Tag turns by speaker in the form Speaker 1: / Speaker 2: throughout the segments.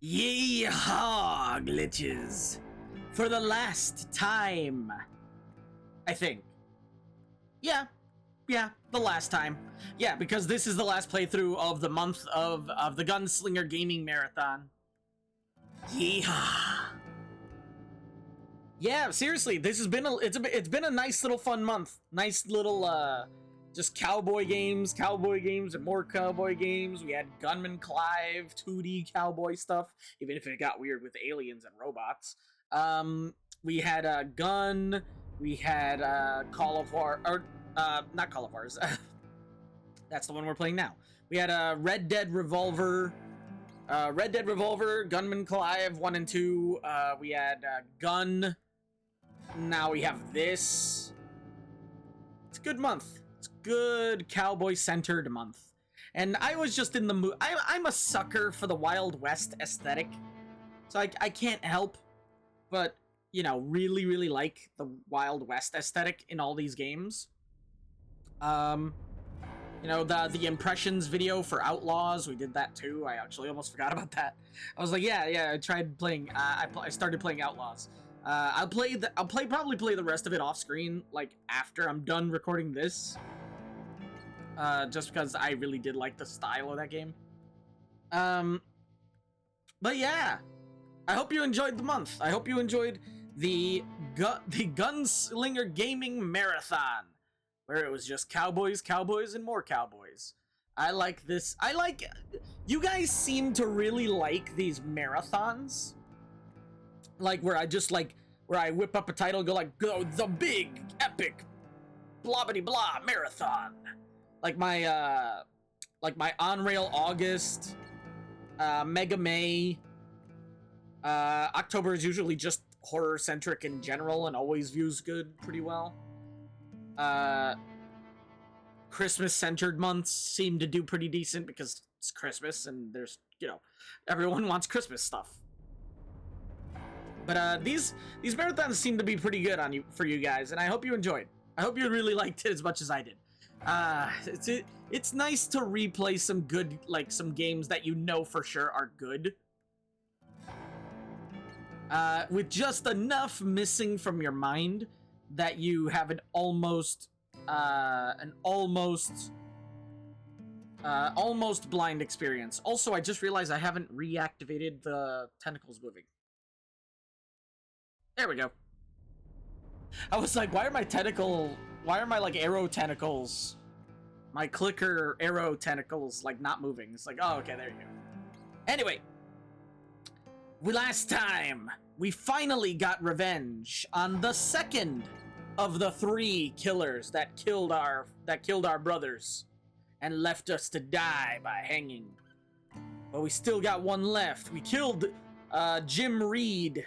Speaker 1: Yeehaw, glitches. For the last time. I think. Yeah, the last time. Yeah, because this is the last playthrough of the month of the Gunslinger Gaming Marathon. Yeehaw. Yeah, seriously, this has been it's been a nice little fun month. Nice little just cowboy games, and more cowboy games. We had Gunman Clive, 2D cowboy stuff, even if it got weird with aliens and robots. We had Gun, we had Call of War, or not Call of Wars. That's the one we're playing now. We had Red Dead Revolver, Gunman Clive 1 and 2. We had Gun. Now we have this. It's a good month. It's a good cowboy-centered month. And I was just in the mood. I'm a sucker for the Wild West aesthetic. So I can't help but, you know, really like the Wild West aesthetic in all these games. You know, the impressions video for Outlaws, we did that too. I actually almost forgot about that. I was like, yeah, I tried playing, I started playing Outlaws. I'll probably play the rest of it off screen, like, after I'm done recording this. Just because I really did like the style of that game. But yeah, I hope you enjoyed the month. I hope you enjoyed the Gunslinger Gaming Marathon, where it was just cowboys, and more cowboys. I like this. You guys seem to really like these marathons. Like, where I whip up a title and go like, go the big, epic, blah-bitty-blah marathon. Like my On-Rail August, MegaMAY. October is usually just horror-centric in general and always views good pretty well. Christmas-centered months seem to do pretty decent because it's Christmas and there's, you know, everyone wants Christmas stuff. But these marathons seem to be pretty good for you guys, and I hope you enjoyed. I hope you really liked it as much as I did. It's nice to replay some good, like, some games that you know for sure are good. With just enough missing from your mind that you have an almost blind experience. Also, I just realized I haven't reactivated the tentacles moving. There we go. I was like, why are my like arrow tentacles, my clicker arrow tentacles, like not moving? It's like, oh, okay, there you go. Anyway, last time we finally got revenge on the second of the 3 killers that killed our brothers and left us to die by hanging. But we still got one left. We killed Jim Reed.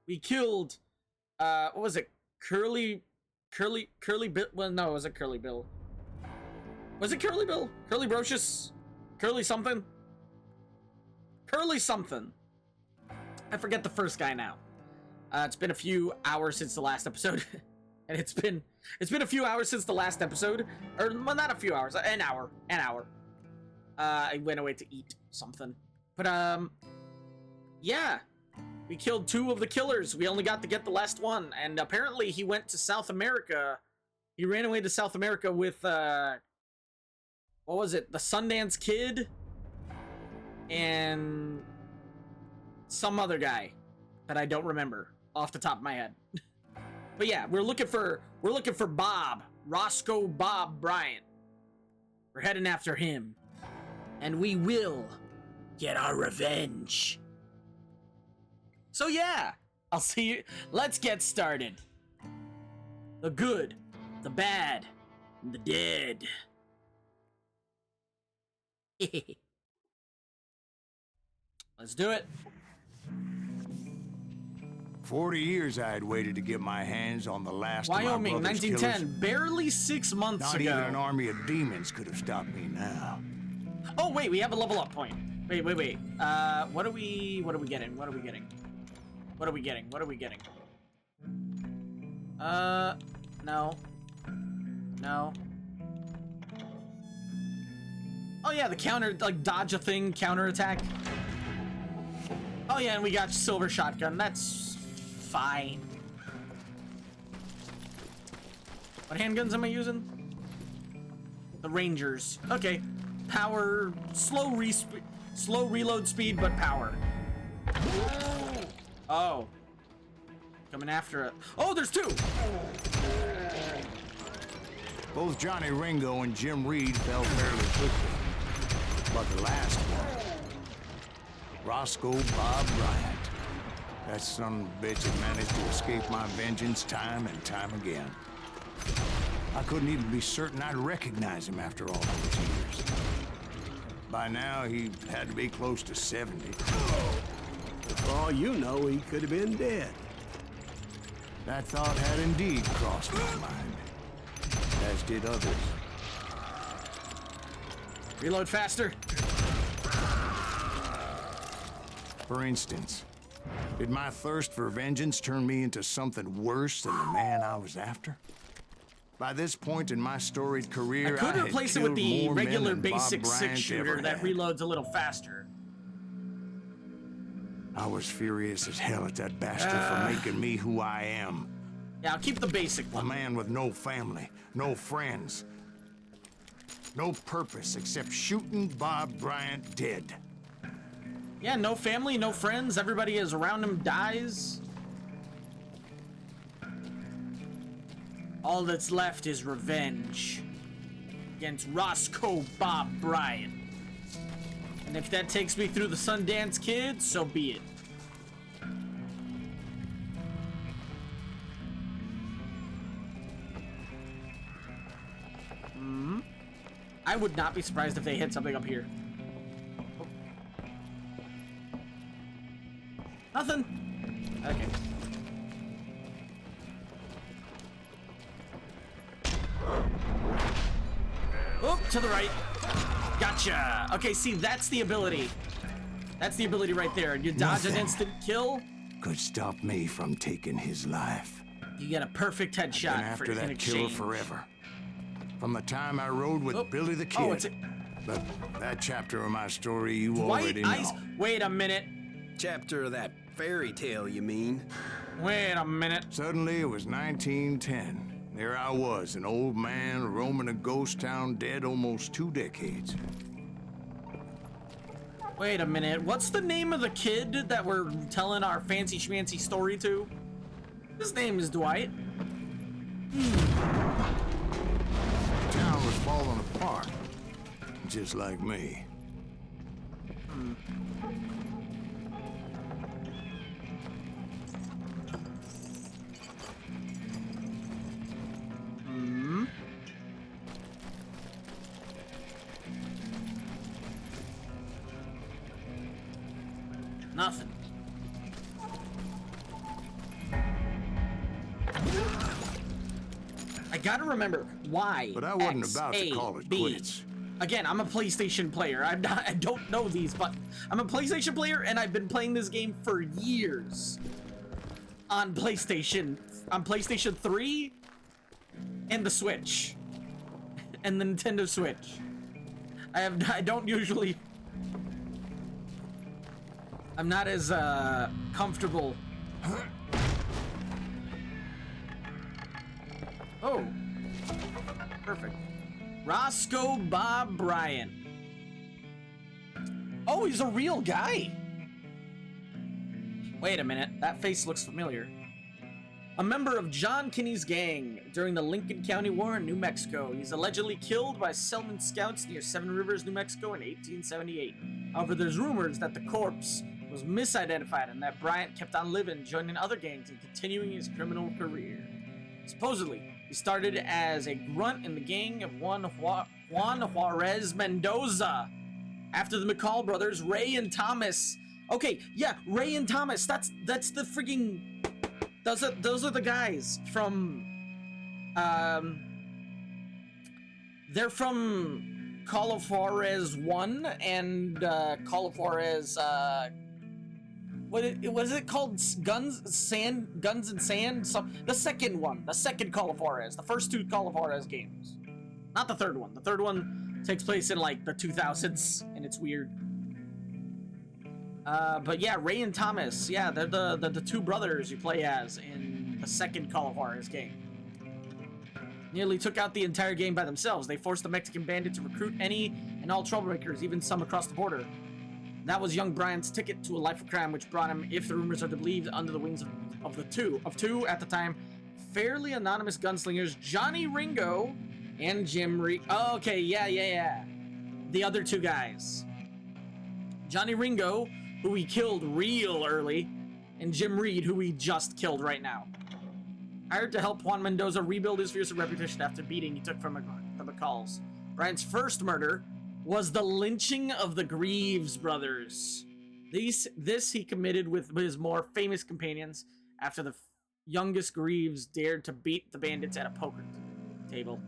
Speaker 1: We killed what was it? Curly Bill? Well, no, it wasn't Curly Bill. Was it Curly Bill? Curly Brocious? Curly something? Curly something. I forget the first guy now. It's been a few hours since the last episode. And it's been a few hours since the last episode. Or, well, not a few hours. An hour. I went away to eat something. But, yeah. We killed 2 of the killers. We only got to get the last one. And apparently he went to South America. He ran away to South America with, what was it? The Sundance Kid? And some other guy that I don't remember off the top of my head. But yeah, we're looking for Bob, Roscoe Bob Bryant. We're heading after him, and we will get our revenge. So yeah, I'll see you. Let's get started. The good, the bad, and the dead. Let's do it.
Speaker 2: 40 years I had waited to get my hands on the last
Speaker 1: Wyoming,
Speaker 2: of my brother's
Speaker 1: 1910,
Speaker 2: killers.
Speaker 1: Barely 6 months
Speaker 2: Not
Speaker 1: ago.
Speaker 2: even an army of demons could have stopped me now.
Speaker 1: Oh wait, we have a level up point. Wait. What are we getting? No. Oh yeah, the counter, like dodge a thing, counter attack. yeah, and we got silver shotgun. That's fine. What handguns am I using? The Rangers. Okay. Power, slow reload speed, but power. Oh. Coming after it. Oh, there's two!
Speaker 2: Both Johnny Ringo and Jim Reed fell fairly quickly. But the last one, Roscoe Bob Bryant. That son of a bitch had managed to escape my vengeance time and time again. I couldn't even be certain I'd recognize him after all those years. By now, he had to be close to 70.
Speaker 3: For all you know, he could have been dead.
Speaker 2: That thought had indeed crossed my mind, as did others.
Speaker 1: Reload faster.
Speaker 2: For instance, did my thirst for vengeance turn me into something worse than the man I was after? By this point in my storied career,
Speaker 1: I could replace it with the regular basic
Speaker 2: six
Speaker 1: six-shooter that reloads a little faster.
Speaker 2: I was furious as hell at that bastard for making me who I am.
Speaker 1: Yeah, I'll keep the basic
Speaker 2: A
Speaker 1: one.
Speaker 2: man with no family, no friends, no purpose except shooting Bob Bryant dead.
Speaker 1: Yeah, no family, no friends. Everybody is around him dies. All that's left is revenge against Roscoe Bob Bryant. And if that takes me through the Sundance Kid, so be it. I would not be surprised if they hit something up here. Nothing. Okay. Oh, to the right. Gotcha. Okay, see, that's the ability. That's the ability right there. You dodge an instant kill.
Speaker 2: Could stop me from taking his life.
Speaker 1: You get a perfect headshot
Speaker 2: Been after
Speaker 1: in
Speaker 2: that killer
Speaker 1: exchange.
Speaker 2: forever. From the time I rode with Billy the Kid.
Speaker 1: Oh, it's a
Speaker 2: But that chapter of my story you
Speaker 1: white
Speaker 2: already
Speaker 1: ice.
Speaker 2: know.
Speaker 1: Wait a minute.
Speaker 3: Chapter of that fairy tale, you mean?
Speaker 1: Wait a minute.
Speaker 2: Suddenly it was 1910. There I was, an old man roaming a ghost town dead almost 2 decades.
Speaker 1: Wait a minute. What's the name of the kid that we're telling our fancy schmancy story to? His name is Dwight.
Speaker 2: The town was falling apart. Just like me.
Speaker 1: Nothing. I gotta remember why.
Speaker 2: But I wasn't about to call it quits.
Speaker 1: Again, I'm a PlayStation player. I don't know these, but I'm a PlayStation player, and I've been playing this game for years. On PlayStation 3, and the Switch, and the Nintendo Switch. I don't usually. I'm not as comfortable. Oh, perfect. Roscoe Bob Bryant. Oh, he's a real guy. Wait a minute, that face looks familiar. A member of John Kinney's gang during the Lincoln County War in New Mexico. He's allegedly killed by Selman scouts near Seven Rivers, New Mexico in 1878. However, there's rumors that the corpse was misidentified and that Bryant kept on living, joining other gangs and continuing his criminal career. Supposedly, he started as a grunt in the gang of Juan Juarez Mendoza. After the McCall brothers, Ray and Thomas. Okay, yeah, Ray and Thomas. That's the freaking. Those are the guys from. They're from Call of Juarez 1 and Call of Juarez. What is it called? Guns and Sand. The second one, the second Call of Juarez. The first 2 Call of Juarez games, not the third one. The third one takes place in like the 2000s, and it's weird. But yeah, Ray and Thomas, yeah, they're the two brothers you play as in the second Call of Juarez game. Nearly took out the entire game by themselves. They forced the Mexican bandit to recruit any and all troublemakers, even some across the border. That was young Brian's ticket to a life of crime, which brought him, if the rumors are to believe, under the wings of two at the time fairly anonymous gunslingers, Johnny Ringo and Jim Reed. Oh, okay, yeah. The other two guys. Johnny Ringo, who we killed real early, and Jim Reed, who we just killed right now. Hired to help Juan Mendoza rebuild his fearsome reputation after beating he took from the McCalls. Brian's first murder was the lynching of the Greaves brothers. This he committed with his more famous companions after the youngest Greaves dared to beat the bandits at a poker table.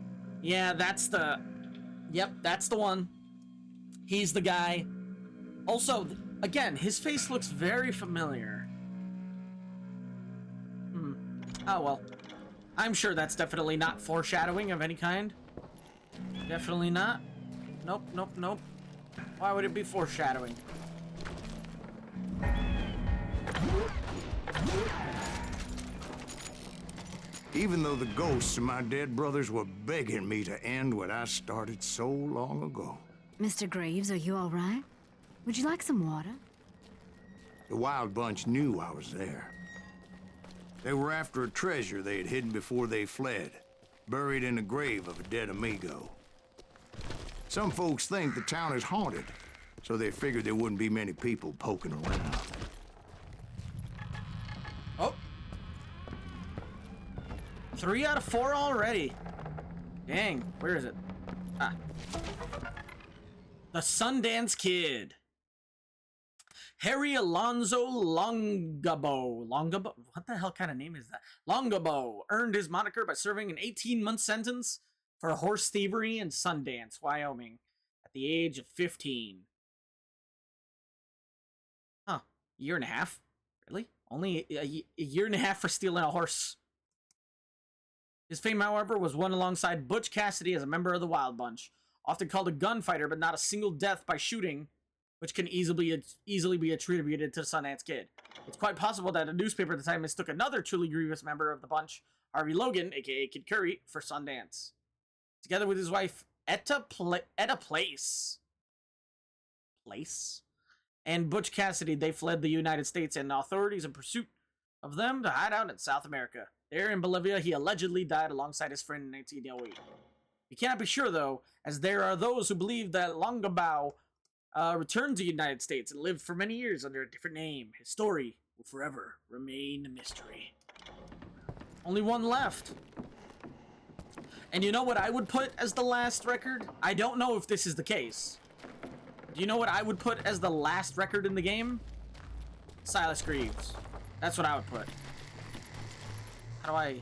Speaker 1: Yeah, that's the one. He's the guy. Also, again, his face looks very familiar. Oh, well. I'm sure that's definitely not foreshadowing of any kind. Definitely not. Nope. Why would it be foreshadowing?
Speaker 2: Even though the ghosts of my dead brothers were begging me to end what I started so long ago.
Speaker 4: Mr. Greaves, are you all right? Would you like some water?
Speaker 2: The Wild Bunch knew I was there. They were after a treasure they had hidden before they fled, buried in the grave of a dead amigo. Some folks think the town is haunted, so they figured there wouldn't be many people poking around.
Speaker 1: Oh. 3 out of 4 already. Dang, where is it? Ah. The Sundance Kid. Harry Alonzo Longabo. What the hell kind of name is that? Longabo earned his moniker by serving an 18-month sentence for horse thievery in Sundance, Wyoming, at the age of 15. Huh. Year and a half? Really? Only a year and a half for stealing a horse. His fame, however, was won alongside Butch Cassidy as a member of the Wild Bunch. Often called a gunfighter, but not a single death by shooting, which can easily be attributed to Sundance Kid. It's quite possible that a newspaper at the time mistook another truly grievous member of the bunch, Harvey Logan, aka Kid Curry, for Sundance. Together with his wife, Etta Place, and Butch Cassidy, they fled the United States and authorities in pursuit of them to hide out in South America. There in Bolivia, he allegedly died alongside his friend in 1908. You cannot be sure, though, as there are those who believe that Longabao returned to the United States and lived for many years under a different name. His story will forever remain a mystery. Only one left. And you know what I would put as the last record? I don't know if this is the case. Do you know what I would put as the last record in the game? Silas Greaves. That's what I would put. How do I...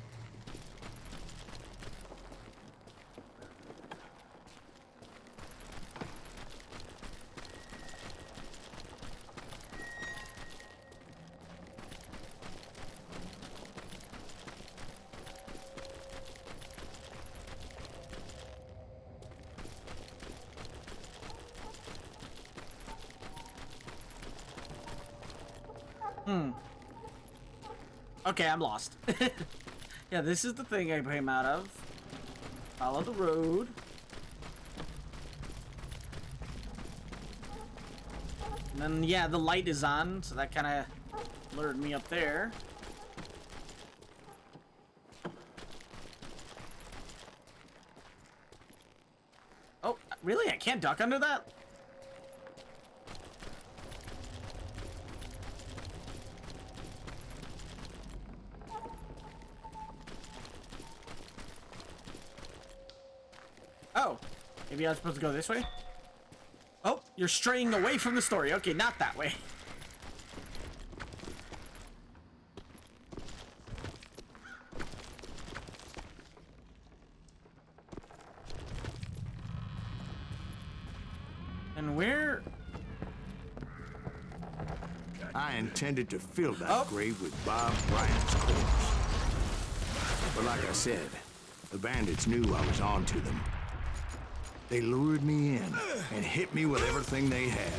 Speaker 1: Okay, I'm lost. Yeah, this is the thing I came out of. Follow the road. And then, yeah, the light is on, so that kind of lured me up there. Oh, really? I can't duck under that? Oh, maybe I'm supposed to go this way? Oh, you're straying away from the story. Okay, not that way. And where?
Speaker 2: I intended to fill that grave with Bob Bryant's corpse. But like I said, the bandits knew I was on to them. They lured me in and hit me with everything they had.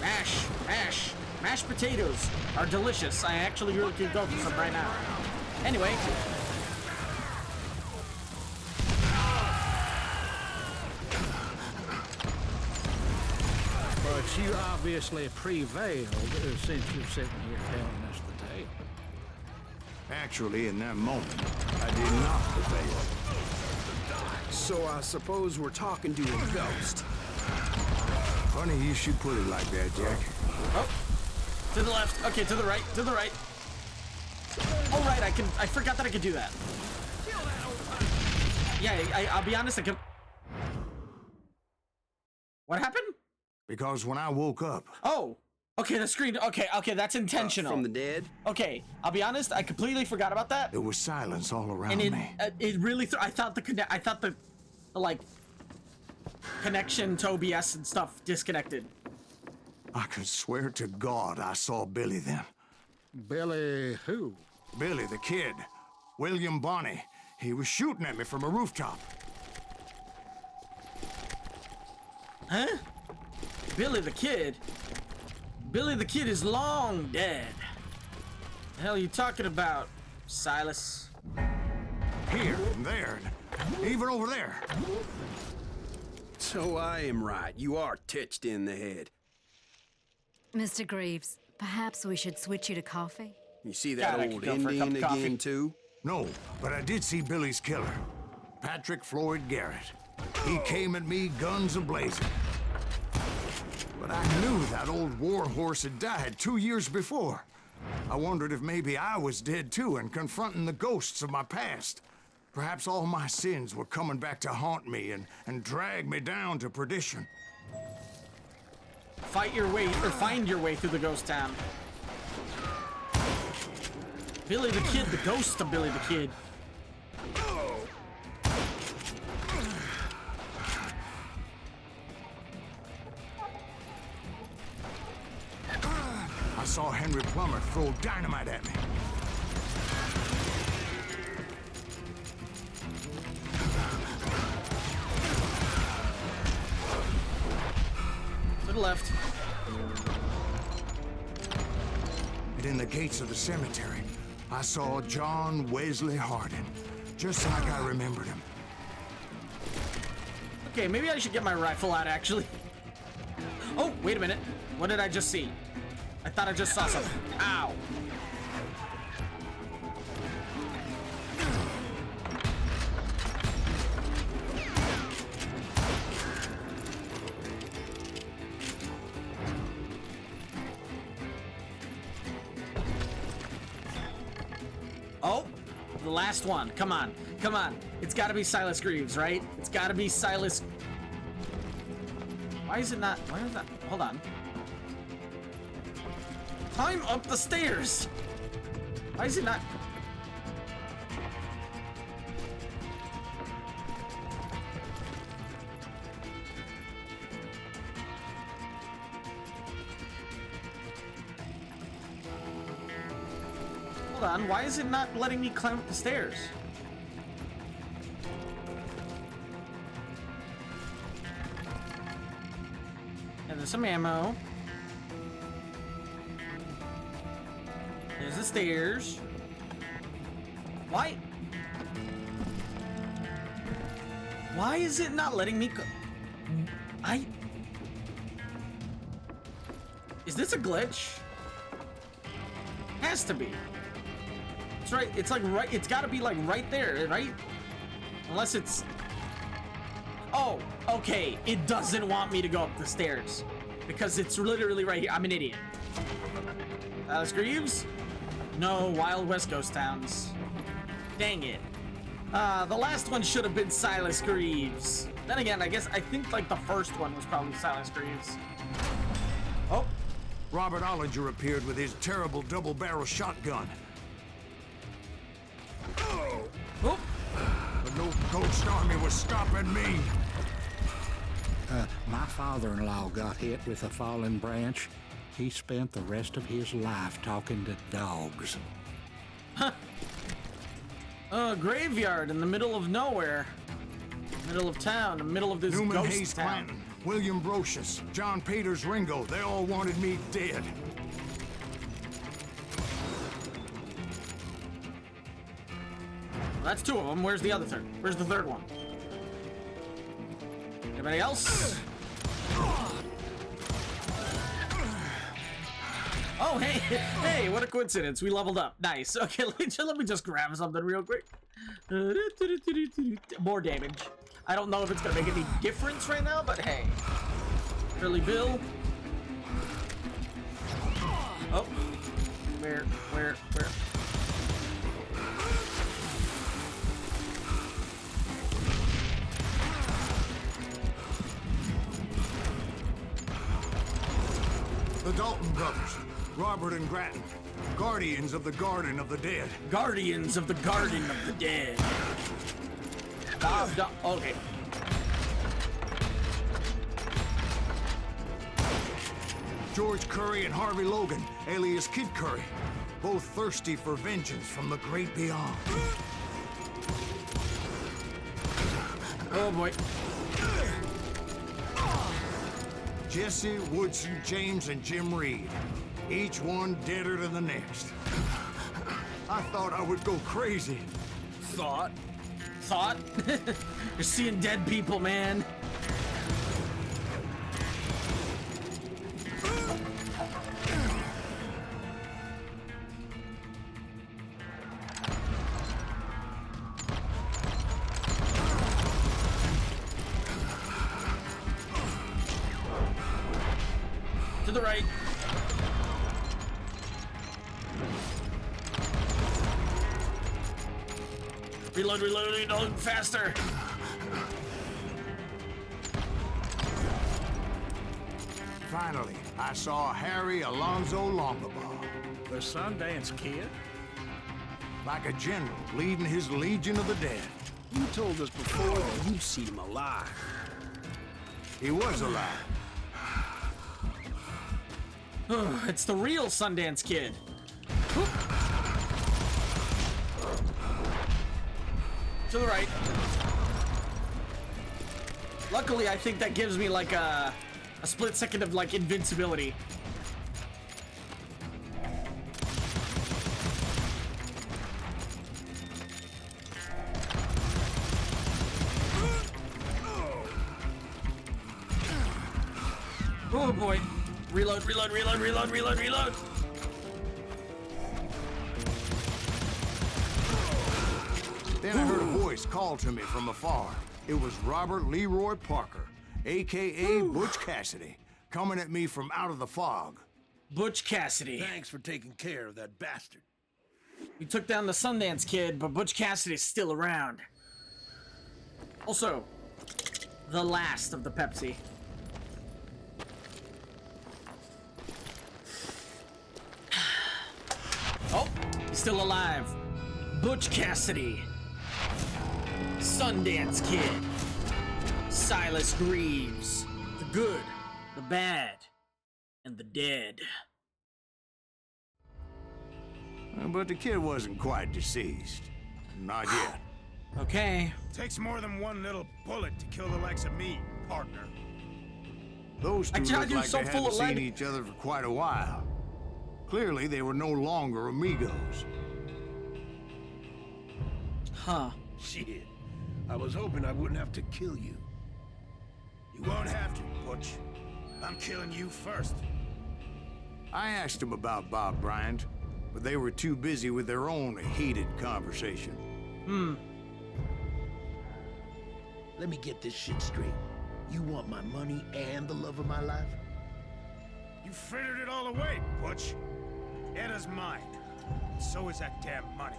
Speaker 1: Mashed potatoes are delicious. I actually really could go for some right now. Anyway.
Speaker 5: But you obviously prevailed since you're sitting here telling us the tale.
Speaker 2: Actually, in that moment, I did not prevail.
Speaker 3: So I suppose we're talking to a ghost.
Speaker 2: Funny you should put it like that, Jack.
Speaker 1: Oh, to the left. Okay, to the right. To the right. Oh, right. I forgot that I could do that. Yeah, I'll be honest. I can. What happened?
Speaker 2: Because when I woke up,
Speaker 1: Oh, okay. The screen. Okay. That's intentional.
Speaker 3: From the dead?
Speaker 1: Okay, I'll be honest. I completely forgot about that.
Speaker 2: there was silence all around
Speaker 1: And
Speaker 2: me.
Speaker 1: it really. I thought the like connection to OBS and stuff disconnected.
Speaker 2: I could swear to God I saw Billy then.
Speaker 5: Billy who?
Speaker 2: Billy, the kid. William Bonney. He was shooting at me from a rooftop.
Speaker 1: Huh? Billy the Kid? Billy the Kid is long dead. The hell are you talking about, Silas?
Speaker 2: Here and there, and even over there.
Speaker 3: So I am right. You are titched in the head.
Speaker 4: Mr. Greaves, perhaps we should switch you to coffee?
Speaker 3: You see that
Speaker 1: God, I could
Speaker 3: old
Speaker 1: go for a cup
Speaker 3: Indian
Speaker 1: of coffee.
Speaker 3: again, too?
Speaker 2: No, but I did see Billy's killer, Patrick Floyd Garrett. He came at me guns a-blazing. But I knew that old war horse had died 2 years before. I wondered if maybe I was dead too and confronting the ghosts of my past. Perhaps all my sins were coming back to haunt me and drag me down to perdition.
Speaker 1: Find your way through the ghost town. Billy the Kid, the ghost of Billy the Kid.
Speaker 2: I saw Henry Plummer throw dynamite at me.
Speaker 1: To the left.
Speaker 2: And in the gates of the cemetery, I saw John Wesley Hardin, just like I remembered him.
Speaker 1: Okay, maybe I should get my rifle out, actually. Oh, wait a minute. What did I just see? I thought I just saw something. Ow. Oh, the last one. Come on. Come on. It's got to be Silas Greaves, right? It's got to be Silas. Why is it not? Why is that? Hold on. Climb up the stairs. Why is it not? Hold on. Why is it not letting me climb up the stairs? And there's some ammo. There's the stairs. Why? Why is it not letting me go? Is this a glitch? Has to be. It's right. It's like right. It's got to be like right there, right? Unless it's. Oh, okay. It doesn't want me to go up the stairs because it's literally right here. I'm an idiot. Silas Greaves? No, Wild West Ghost Towns. Dang it. The last one should have been Silas Greaves. Then again, I think like the first one was probably Silas Greaves. Oh.
Speaker 2: Robert Ollinger appeared with his terrible double-barrel shotgun.
Speaker 1: Oh.
Speaker 2: But no ghost army was stopping me.
Speaker 5: My father-in-law got hit with a fallen branch. He spent the rest of his life talking to dogs.
Speaker 1: Huh. A graveyard in the middle of nowhere. Middle of town, the middle of this
Speaker 2: Newman
Speaker 1: ghost
Speaker 2: Hayes
Speaker 1: town.
Speaker 2: Clanton. William Brocious, John Peters Ringo, they all wanted me dead.
Speaker 1: That's two of them. Where's the other third? Where's the third one? Anybody else? Oh, hey, hey, what a coincidence. We leveled up. Nice. Okay, let me just grab something real quick. More damage. I don't know if it's gonna make any difference right now, but hey. Curly Bill. Oh. Where?
Speaker 2: The Dalton brothers, Robert and Grattan, guardians of the Garden of the Dead.
Speaker 1: Guardians of the Garden of the Dead. Okay.
Speaker 2: George Curry and Harvey Logan, alias Kid Curry, both thirsty for vengeance from the great beyond.
Speaker 1: Oh boy.
Speaker 2: Jesse, Woodson, James, and Jim Reed. Each one deader than the next. I thought I would go crazy.
Speaker 1: Thought? You're seeing dead people, man. To the right. Reload, faster.
Speaker 2: Finally, I saw Harry Alonzo Longabaugh.
Speaker 3: The Sundance Kid?
Speaker 2: Like a general leading his Legion of the Dead.
Speaker 3: You told us before that you'd seen him alive.
Speaker 2: He was alive.
Speaker 1: It's the real Sundance Kid. To the right. Luckily, I think that gives me like a split second of like invincibility. Oh boy. Reload.
Speaker 2: Then I heard a voice call to me from afar. It was Robert Leroy Parker, a.k.a. Butch Cassidy, coming at me from out of the fog.
Speaker 1: Butch Cassidy.
Speaker 3: Thanks for taking care of that bastard.
Speaker 1: We took down the Sundance Kid, but Butch Cassidy's still around. Also, the last of the Pepsi. Oh, he's still alive. Butch Cassidy. Sundance Kid. Silas Greaves. The good, the bad, and the dead.
Speaker 2: But the kid wasn't quite deceased. Not yet.
Speaker 1: Okay.
Speaker 6: Takes more than one little bullet to kill the likes of me, partner.
Speaker 2: Those two
Speaker 1: God,
Speaker 2: looked
Speaker 1: you're
Speaker 2: like
Speaker 1: so
Speaker 2: they
Speaker 1: full
Speaker 2: hadn't
Speaker 1: of
Speaker 2: seen
Speaker 1: lead.
Speaker 2: each other for quite a while. Clearly, they were no longer amigos.
Speaker 1: Huh.
Speaker 3: Shit. I was hoping I wouldn't have to kill you.
Speaker 6: You won't have to, Butch. I'm killing you first.
Speaker 2: I asked them about Bob Bryant, but they were too busy with their own heated conversation.
Speaker 3: Let me get this shit straight. You want my money and the love of my life?
Speaker 6: You frittered it all away, Butch. Edda's mine. So is that damn money.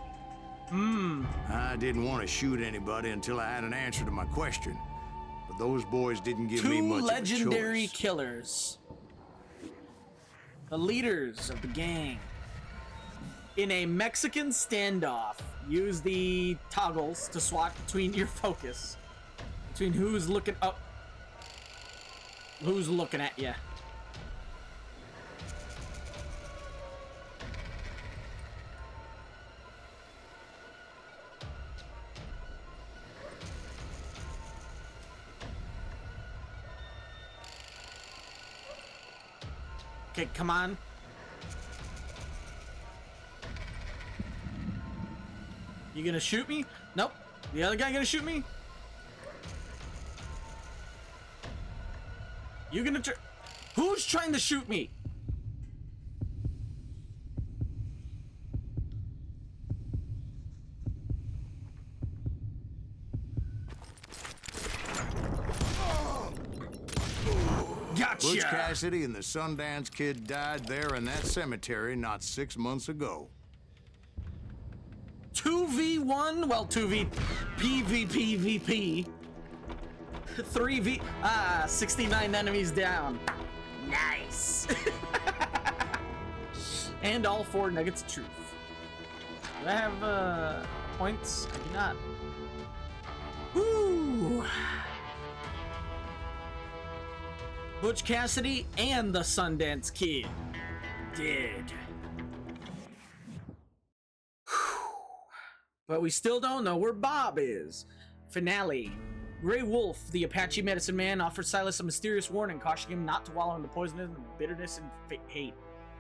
Speaker 2: I didn't want to shoot anybody until I had an answer to my question, but those boys didn't give me
Speaker 1: Two
Speaker 2: much
Speaker 1: legendary
Speaker 2: of a choice.
Speaker 1: killers. The leaders of the gang. In a Mexican standoff, use the toggles to swap between your focus. Between who's looking up. Who's looking at you. Okay, come on. You gonna shoot me? Nope. The other guy gonna shoot me? You gonna Who's trying to shoot me? Gotcha!
Speaker 2: Butch Cassidy and the Sundance Kid died there in that cemetery not 6 months ago.
Speaker 1: 2v1? Well, 2v PvPvP. 3v 69 enemies down. Nice. And all 4 nuggets of truth. Do I have points? I do not. Woo! Butch Cassidy and the Sundance Kid dead. But we still don't know where Bob is. Finale. Grey Wolf, the Apache medicine man, offers Silas a mysterious warning, cautioning him not to wallow in the poisonous and bitterness and hate.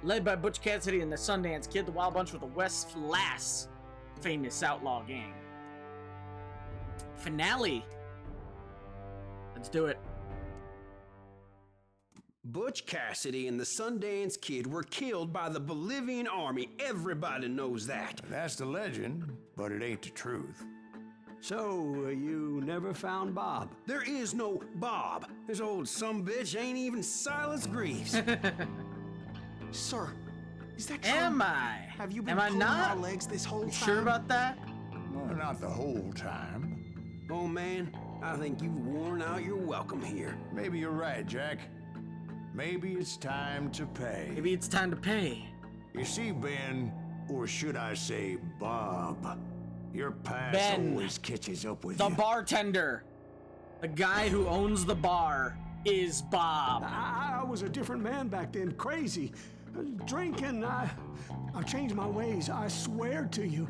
Speaker 1: Led by Butch Cassidy and the Sundance Kid, the Wild Bunch were the West's last famous outlaw gang. Finale. Let's do it.
Speaker 7: Butch Cassidy and the Sundance Kid were killed by the Bolivian army. Everybody knows that.
Speaker 2: That's the legend, but it ain't the truth.
Speaker 7: So, you never found Bob? There is no Bob. This old sumbitch ain't even Silas Greaves.
Speaker 8: Sir, is that true?
Speaker 1: Am I?
Speaker 8: Have you been
Speaker 1: Am I
Speaker 8: pulling
Speaker 1: not?
Speaker 8: our legs this whole time?
Speaker 1: Sure about that?
Speaker 2: Well, not the whole time.
Speaker 7: Oh man, I think you've worn out your welcome here.
Speaker 2: Maybe you're right, Jack. Maybe it's time to pay.
Speaker 1: Maybe it's time to pay.
Speaker 2: You see, Ben, or should I say Bob, your past
Speaker 1: Ben,
Speaker 2: always catches up with
Speaker 1: the
Speaker 2: you.
Speaker 1: bartender. The guy who owns the bar is Bob.
Speaker 9: I was a different man back then, crazy. Drinking, I've changed my ways, I swear to you.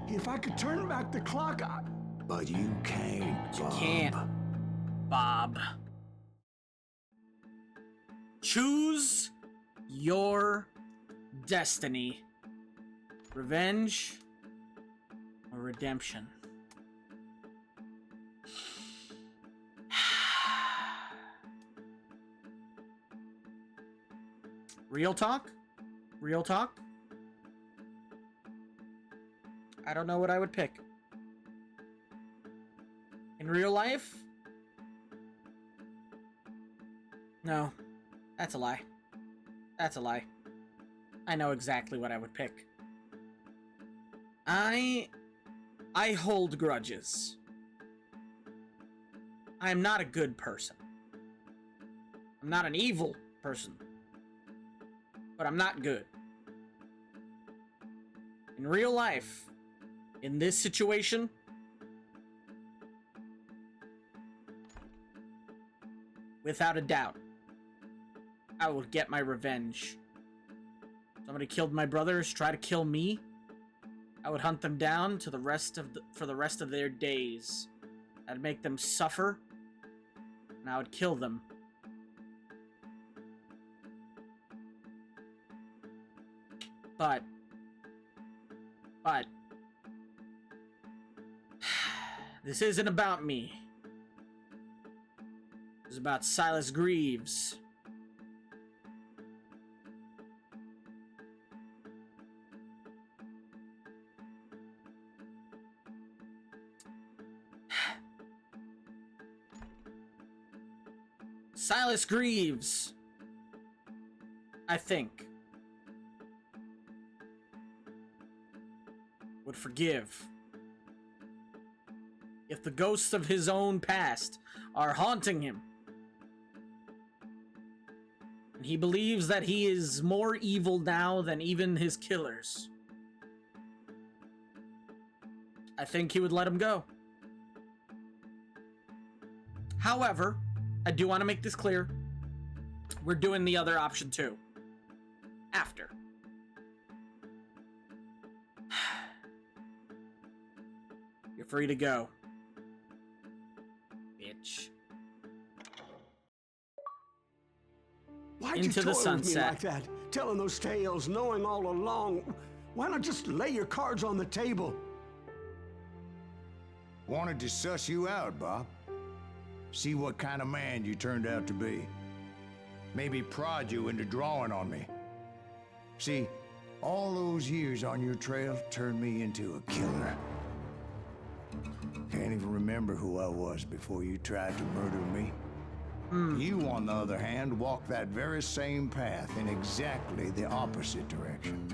Speaker 9: If I could turn back the clock,
Speaker 2: But you can't,
Speaker 1: You
Speaker 2: Bob.
Speaker 1: can't, Bob. Choose your destiny. Revenge or redemption? Real talk? Real talk? I don't know what I would pick. In real life? No. That's a lie. That's a lie. I know exactly what I would pick. I hold grudges. I'm not a good person. I'm not an evil person. But I'm not good. In real life, in this situation, without a doubt, I will get my revenge. Somebody killed my brothers, try to kill me. I would hunt them down to for the rest of their days. I'd make them suffer, and I would kill them. But this isn't about me. It's about Silas Greaves. Silas Greaves, I think, would forgive if the ghosts of his own past are haunting him. And he believes that he is more evil now than even his killers. I think he would let him go. However, I do want to make this clear. We're doing the other option too. After. You're free to go. Bitch.
Speaker 9: Why'd
Speaker 1: Into
Speaker 9: you
Speaker 1: the
Speaker 9: toy with me
Speaker 1: sunset.
Speaker 9: like that? Telling those tales, knowing all along. Why not just lay your cards on the table?
Speaker 2: Wanted to suss you out, Bob. See what kind of man you turned out to be. Maybe prod you into drawing on me. See, all those years on your trail turned me into a killer. Can't even remember who I was before you tried to murder me. You, on the other hand, walked that very same path in exactly the opposite direction.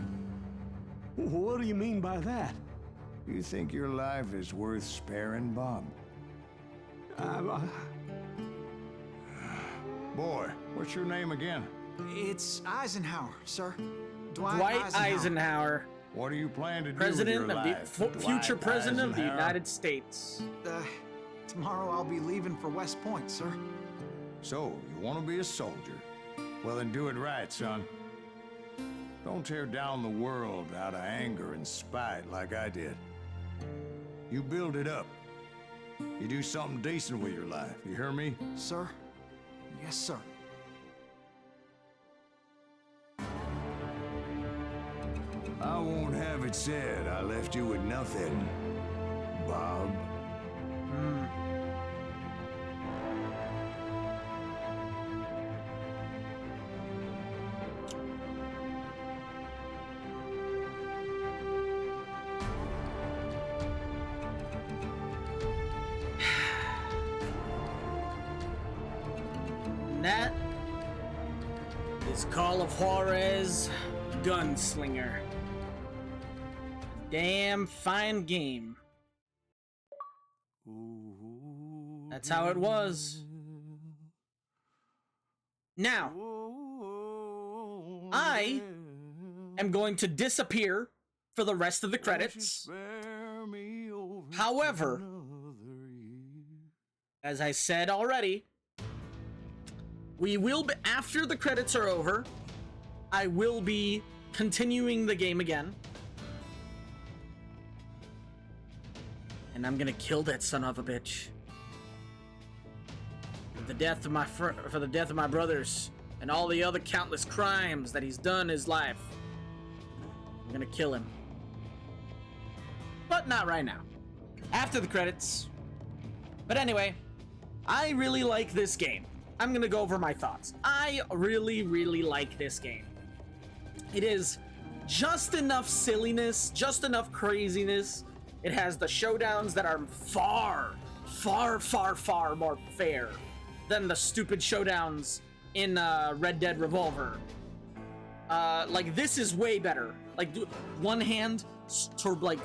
Speaker 9: What do you mean by that?
Speaker 2: You think your life is worth sparing, Bob? Boy, what's your name again?
Speaker 8: It's Eisenhower, sir.
Speaker 1: Dwight Eisenhower,
Speaker 2: What do you plan to do
Speaker 1: president
Speaker 2: with your
Speaker 1: of
Speaker 2: life?
Speaker 1: the future
Speaker 2: Dwight
Speaker 1: president of the
Speaker 2: Eisenhower?
Speaker 1: United States.
Speaker 8: Tomorrow I'll be leaving for West Point, sir.
Speaker 2: So, you want to be a soldier? Well, then do it right, son. Don't tear down the world out of anger and spite like I did. You build it up. You do something decent with your life, you hear me?
Speaker 8: Sir? Yes, sir.
Speaker 2: I won't have it said I left you with nothing, Bob.
Speaker 1: And that is Call of Juarez Gunslinger. Damn fine game. That's how it was. Now, I am going to disappear for the rest of the credits. However, as I said already, we will be, after the credits are over, I will be continuing the game again. And I'm gonna kill that son of a bitch. For the death of my brothers and all the other countless crimes that he's done in his life. I'm gonna kill him. But not right now. After the credits. But anyway, I really like this game. I'm gonna go over my thoughts. I really, really like this game. It is just enough silliness, just enough craziness. It has the showdowns that are far, far, far, far more fair than the stupid showdowns in Red Dead Revolver. Like, this is way better. Like, one hand to like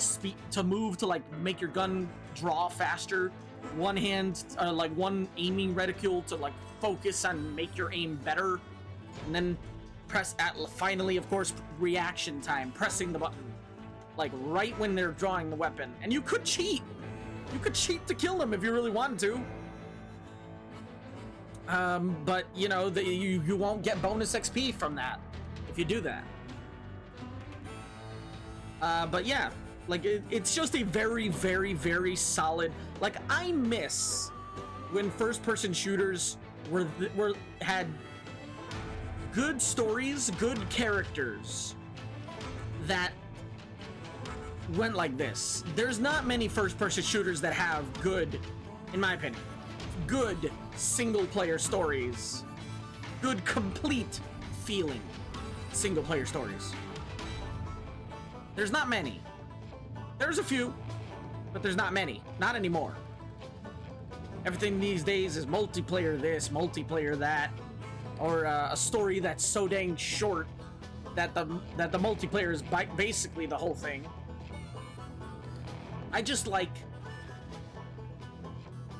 Speaker 1: to move to like make your gun draw faster. One hand, like one aiming reticule to like focus and make your aim better. And then press at finally, of course, reaction time, pressing the button. Like right when they're drawing the weapon. And you could cheat. You could cheat to kill them if you really wanted to. But you know, you won't get bonus XP from that if you do that. But yeah, like it's just a very, very, very solid. Like, I miss when first-person shooters had good stories, good characters that went like this. There's not many first-person shooters that have good, in my opinion, good single-player stories, good complete feeling single-player stories. There's not many. There's a few, but there's not many. Not anymore. Everything these days is multiplayer this, multiplayer that, or a story that's so dang short that the multiplayer is basically the whole thing. I just like,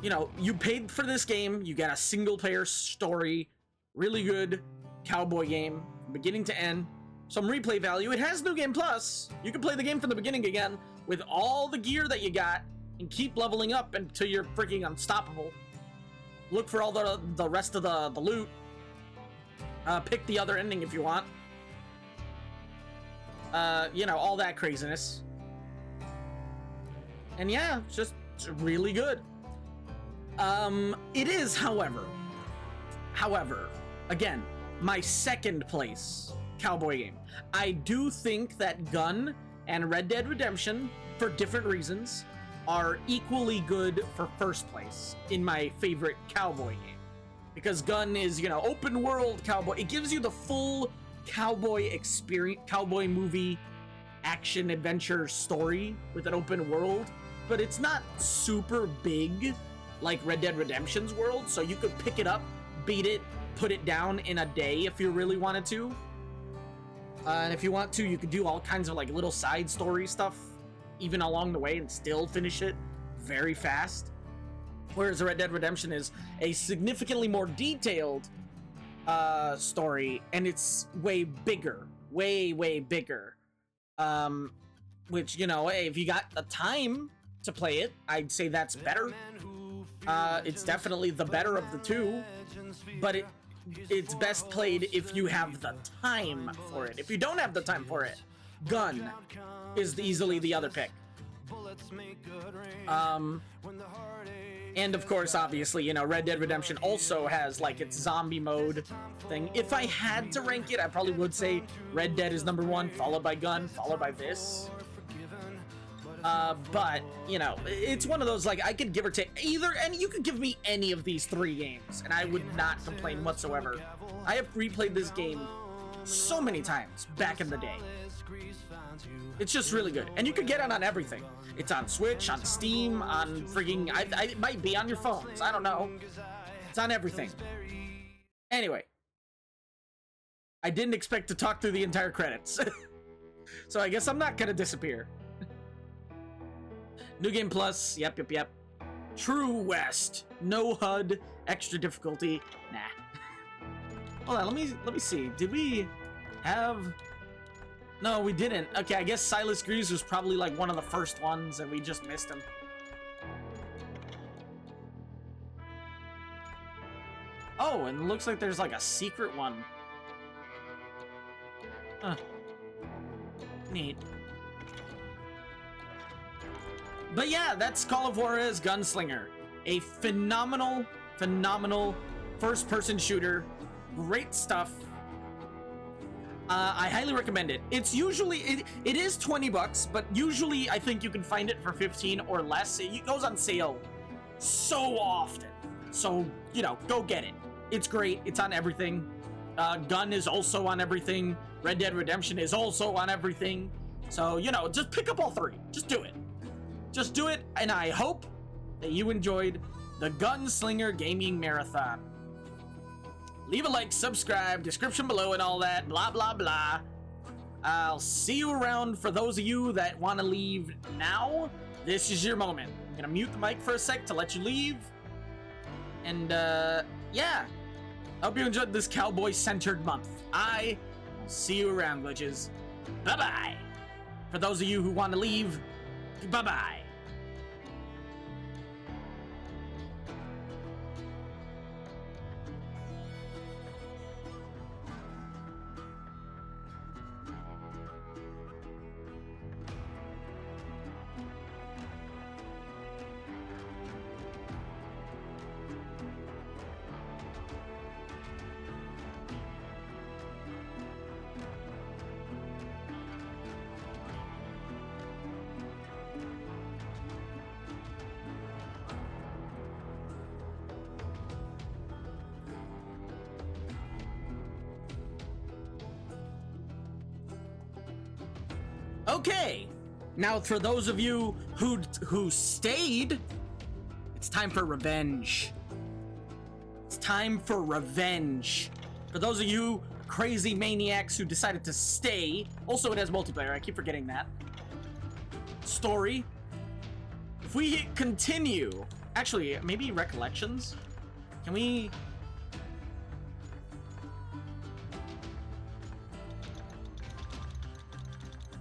Speaker 1: you know, you paid for this game, you got a single player story, really good cowboy game, from beginning to end, some replay value. It has New Game Plus. You can play the game from the beginning again with all the gear that you got and keep leveling up until you're freaking unstoppable. Look for all the rest of the loot. Pick the other ending if you want. You know, all that craziness. And yeah, it's just really good. It is, however, again, my second place cowboy game. I do think that Gun and Red Dead Redemption, for different reasons, are equally good for first place in my favorite cowboy game. Because Gun is, you know, open world cowboy. It gives you the full cowboy experience, cowboy movie, action adventure story with an open world, but it's not super big like Red Dead Redemption's world, so you could pick it up, beat it, put it down in a day if you really wanted to. And if you want to, you could do all kinds of like little side story stuff even along the way and still finish it very fast. Whereas Red Dead Redemption is a significantly more detailed story, and it's way bigger, way bigger. Which, you know, hey, if you got the time to play it, I'd say that's better. It's definitely the better of the two, but it's best played if you have the time for it. If you don't have the time for it, Gun is easily the other pick. And of course, obviously, you know, Red Dead Redemption also has like its zombie mode thing. If I had to rank it, I probably would say Red Dead is number 1, followed by Gun, followed by this. But, you know, it's one of those, like, I could give or take either, and you could give me any of these 3 games, and I would not complain whatsoever. I have replayed this game so many times back in the day. It's just really good, and you could get it on everything. It's on Switch, on Steam, on frigging, it might be on your phones, I don't know. It's on everything. Anyway. I didn't expect to talk through the entire credits. So I guess I'm not gonna disappear. New Game Plus, yep. True West, no HUD, extra difficulty, nah. Hold on, let me see. Did we have? No, we didn't. Okay, I guess Silas Greaves was probably like one of the first ones, and we just missed him. Oh, and it looks like there's like a secret one. Huh. Neat. But yeah, that's Call of Juarez Gunslinger. A phenomenal first-person shooter. Great stuff. I highly recommend it. It's usually, it is $20, but usually I think you can find it for 15 or less. It goes on sale so often. So, you know, go get it. It's great. It's on everything. Gun is also on everything. Red Dead Redemption is also on everything. So, you know, just pick up all 3. Just do it. Just do it, and I hope that you enjoyed the Gunslinger Gaming Marathon. Leave a like, subscribe, description below and all that, blah, blah, blah. I'll see you around. For those of you that want to leave now, this is your moment. I'm gonna mute the mic for a sec to let you leave. And, yeah. I hope you enjoyed this cowboy-centered month. I will see you around, glitches. Bye-bye. For those of you who want to leave, bye-bye. Okay, now for those of you who stayed, it's time for revenge. It's time for revenge. For those of you crazy maniacs who decided to stay, also it has multiplayer, I keep forgetting that. Story. If we hit continue, actually, maybe recollections? Can we...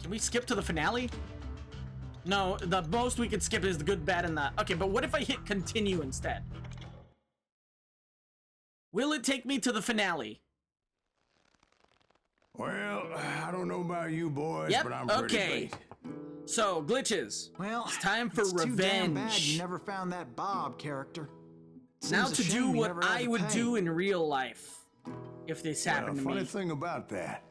Speaker 1: Can we skip to the finale? No, the most we could skip is the good, bad, and the... Okay, but what if I hit continue instead? Will it take me to the finale?
Speaker 2: Well, I don't know about you boys,
Speaker 1: Yep,
Speaker 2: but I'm pretty
Speaker 1: okay.
Speaker 2: late.
Speaker 1: So, glitches.
Speaker 8: Well,
Speaker 1: it's time for
Speaker 8: it's
Speaker 1: revenge.
Speaker 8: Too damn bad you never found that Bob character.
Speaker 1: Now
Speaker 8: Seems a
Speaker 1: to do
Speaker 8: shame you
Speaker 1: what
Speaker 8: never had
Speaker 1: I
Speaker 8: to
Speaker 1: would
Speaker 8: pay.
Speaker 1: do in real life. if this happened to
Speaker 2: funny
Speaker 1: me.
Speaker 2: thing about that,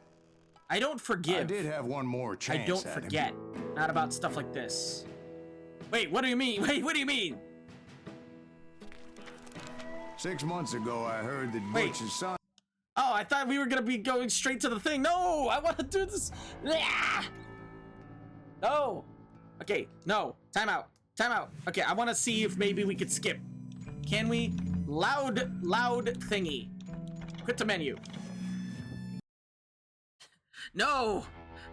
Speaker 1: I don't forgive.
Speaker 2: I did have one more chance.
Speaker 1: I don't
Speaker 2: at him.
Speaker 1: forget. Not about stuff like this. Wait, what do you mean? Wait, what do you mean?
Speaker 2: 6 months ago, I heard that
Speaker 1: Wait.
Speaker 2: Butch's son.
Speaker 1: Oh, I thought we were gonna be going straight to the thing. No, I want to do this. Ah! No. Okay, no. Time out. Time out. Okay, I want to see if maybe we could skip. Can we? Loud thingy. Quit the menu. No.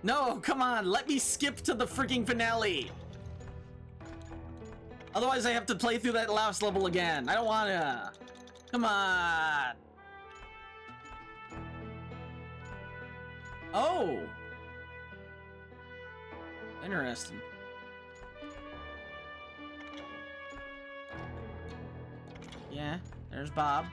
Speaker 1: No, come on. Let me skip to the freaking finale. Otherwise, I have to play through that last level again. I don't wanna. Come on. Oh. Interesting. Yeah, there's Bob.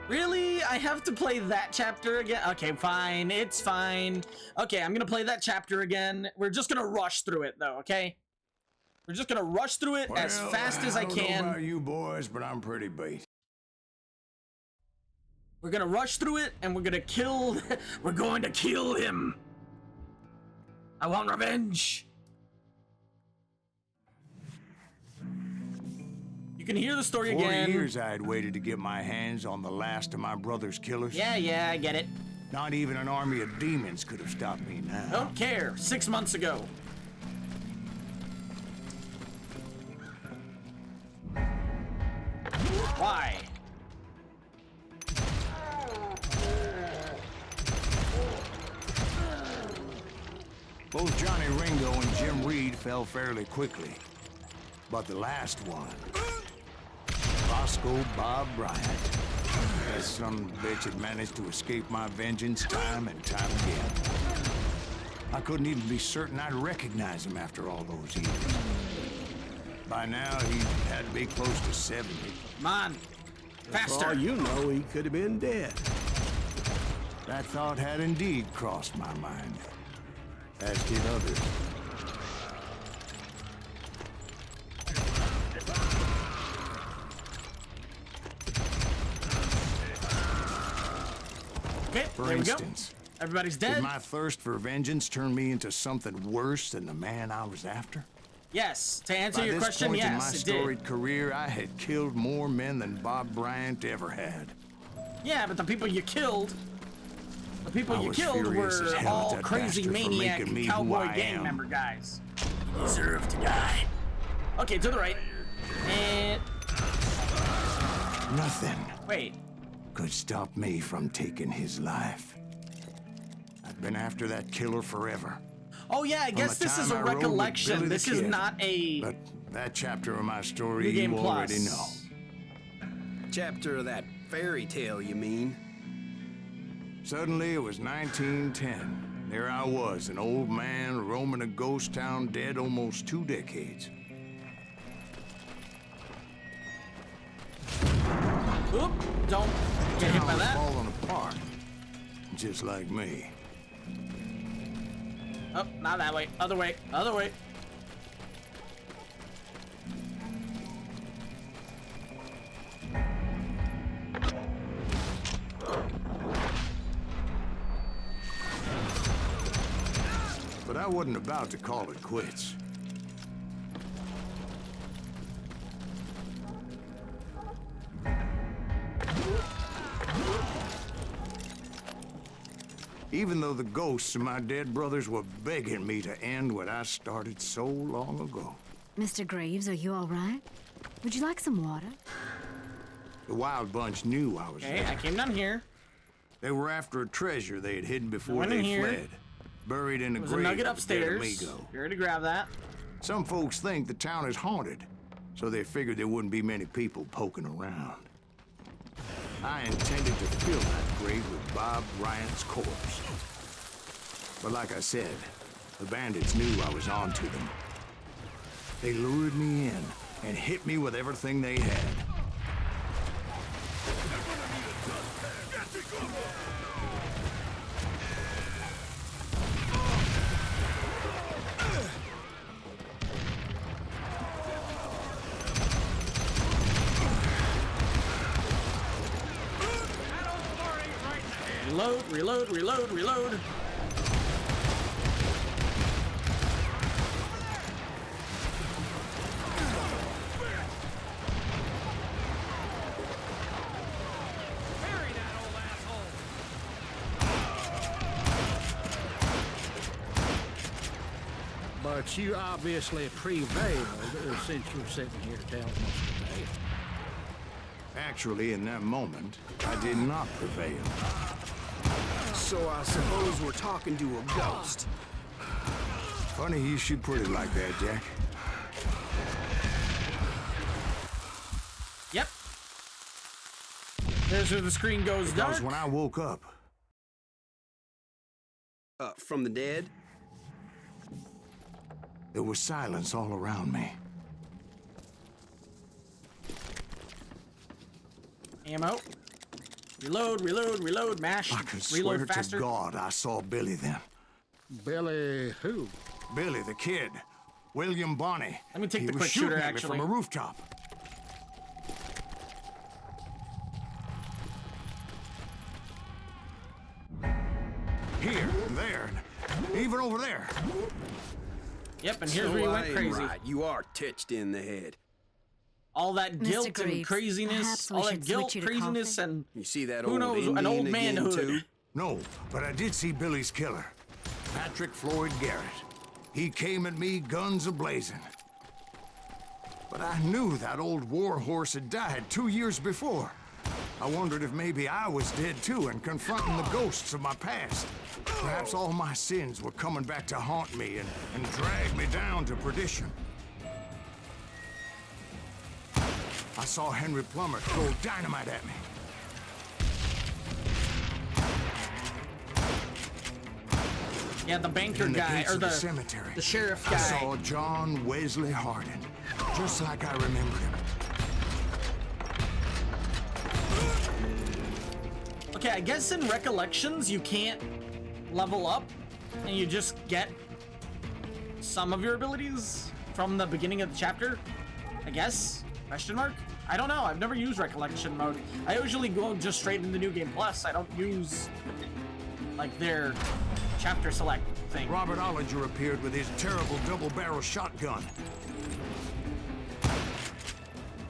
Speaker 1: Really? I have to play that chapter again? Okay, fine. It's fine. Okay, I'm gonna play that chapter again. We're just gonna rush through it, though, okay? We're just gonna rush through it as fast as I
Speaker 2: don't
Speaker 1: can.
Speaker 2: know about you boys, but I'm pretty beat.
Speaker 1: We're gonna rush through it, and we're gonna kill... we're going to kill him! I want revenge! You can hear the story
Speaker 2: 40
Speaker 1: again.
Speaker 2: years I had waited to get my hands on the last of my brother's killers.
Speaker 1: Yeah, I get it.
Speaker 2: Not even an army of demons could have stopped me now.
Speaker 1: Don't care. 6 months ago. Why?
Speaker 2: Both Johnny Ringo and Jim Reed fell fairly quickly. But the last one, Roscoe Bob Bryant, that son of a bitch had managed to escape my vengeance time and time again. I couldn't even be certain I'd recognize him after all those years. By now, he had to be close to 70.
Speaker 1: Come on.
Speaker 7: For
Speaker 1: Faster.
Speaker 7: all you know, he could have been dead.
Speaker 2: That thought had indeed crossed my mind, as did others.
Speaker 1: Okay,
Speaker 2: For
Speaker 1: there we go.
Speaker 2: instance,
Speaker 1: Everybody's
Speaker 2: did
Speaker 1: dead.
Speaker 2: my thirst for vengeance turn me into something worse than the man I was after?
Speaker 1: Yes. To answer
Speaker 2: By
Speaker 1: your
Speaker 2: this
Speaker 1: question,
Speaker 2: point in my
Speaker 1: yes, it
Speaker 2: storied
Speaker 1: did.
Speaker 2: career, I had killed more men than Bob Bryant ever had.
Speaker 1: Yeah, but the people you killed,
Speaker 2: I was
Speaker 1: were
Speaker 2: furious as hell at
Speaker 1: all
Speaker 2: that
Speaker 1: crazy
Speaker 2: bastard for
Speaker 1: maniac
Speaker 2: making me who
Speaker 1: cowboy
Speaker 2: I
Speaker 1: gang
Speaker 2: am.
Speaker 1: member guys. You deserve to die. Okay, to the right. And
Speaker 2: Nothing
Speaker 1: wait.
Speaker 2: could stop me from taking his life. I've been after that killer forever.
Speaker 1: Oh yeah, I guess
Speaker 2: the
Speaker 1: this is
Speaker 2: time
Speaker 1: a
Speaker 2: I rode with
Speaker 1: recollection.
Speaker 2: Billy the
Speaker 1: This is
Speaker 2: Kid.
Speaker 1: not a
Speaker 2: But that chapter of my story
Speaker 1: New Game
Speaker 2: you already know.
Speaker 1: Plus.
Speaker 7: Chapter of that fairy tale, you mean?
Speaker 2: Suddenly it was 1910. There I was, an old man roaming a ghost town dead almost 2 decades.
Speaker 1: Oop, don't get hit
Speaker 2: Town
Speaker 1: by
Speaker 2: was
Speaker 1: that.
Speaker 2: falling apart, just like me.
Speaker 1: Oh, not that way. Other way. Other way.
Speaker 2: But I wasn't about to call it quits. Even though the ghosts of my dead brothers were begging me to end what I started so long ago.
Speaker 4: Mr. Greaves, are you all right? Would you like some water?
Speaker 2: The Wild Bunch knew I was
Speaker 1: Okay, I
Speaker 2: there.
Speaker 1: came down here.
Speaker 2: They were after a treasure they had hidden before
Speaker 1: went in
Speaker 2: they
Speaker 1: here.
Speaker 2: fled. Buried in a
Speaker 1: There's a
Speaker 2: grave
Speaker 1: nugget
Speaker 2: of the dead
Speaker 1: upstairs.
Speaker 2: amigo.
Speaker 1: You ready to grab that?
Speaker 2: Some folks think the town is haunted, so they figured there wouldn't be many people poking around. I intended to fill that grave with Bob Bryant's corpse. But like I said, the bandits knew I was on to them. They lured me in and hit me with everything they had.
Speaker 1: Reload, reload, reload, reload.
Speaker 5: But you obviously prevailed since you're sitting here telling us today.
Speaker 2: Actually, in that moment, I did not prevail.
Speaker 7: So I suppose we're talking to a ghost.
Speaker 2: Funny you should put it like that, Jack.
Speaker 1: Yep. There's where the screen goes dark.
Speaker 2: Because when I woke up,
Speaker 7: From the dead?
Speaker 2: there was silence all around me.
Speaker 1: Ammo. Reload, reload, reload, mash.
Speaker 2: I could swear
Speaker 1: Reload faster.
Speaker 2: to God I saw Billy then.
Speaker 5: Billy who?
Speaker 2: Billy the kid. William Bonney.
Speaker 1: Let me take
Speaker 2: He
Speaker 1: the
Speaker 2: was
Speaker 1: quick
Speaker 2: shooting
Speaker 1: shooter,
Speaker 2: at me
Speaker 1: actually.
Speaker 2: from a rooftop. Here, and there, and even over there.
Speaker 1: Yep, and here's where you went crazy.
Speaker 7: Right. You are touched in the head.
Speaker 1: All that guilt and
Speaker 4: Greaves,
Speaker 1: craziness,
Speaker 4: perhaps we
Speaker 1: all that
Speaker 4: should
Speaker 1: guilt,
Speaker 4: switch you to
Speaker 1: craziness,
Speaker 4: coffee?
Speaker 1: and
Speaker 7: You see that
Speaker 1: who
Speaker 7: old
Speaker 1: knows,
Speaker 7: Indian
Speaker 1: an old
Speaker 7: again,
Speaker 1: manhood.
Speaker 7: too?
Speaker 2: No, but I did see Billy's killer, Patrick Floyd Garrett. He came at me guns a-blazing. But I knew that old war horse had died 2 years before. I wondered if maybe I was dead too and confronting the ghosts of my past. Perhaps all my sins were coming back to haunt me and drag me down to perdition. I saw Henry Plummer throw dynamite at me.
Speaker 1: Yeah, the banker
Speaker 2: In the
Speaker 1: guy,
Speaker 2: gates
Speaker 1: or
Speaker 2: of
Speaker 1: the
Speaker 2: cemetery,
Speaker 1: sheriff
Speaker 2: I
Speaker 1: guy.
Speaker 2: saw John Wesley Hardin, just like I remembered him.
Speaker 1: Okay, I guess in recollections you can't level up, and you just get some of your abilities from the beginning of the chapter. I guess? Question mark? I don't know. I've never used recollection mode. I usually go just straight into New Game Plus. I don't use like their chapter select thing.
Speaker 2: Robert Ollinger appeared with his terrible double-barrel shotgun.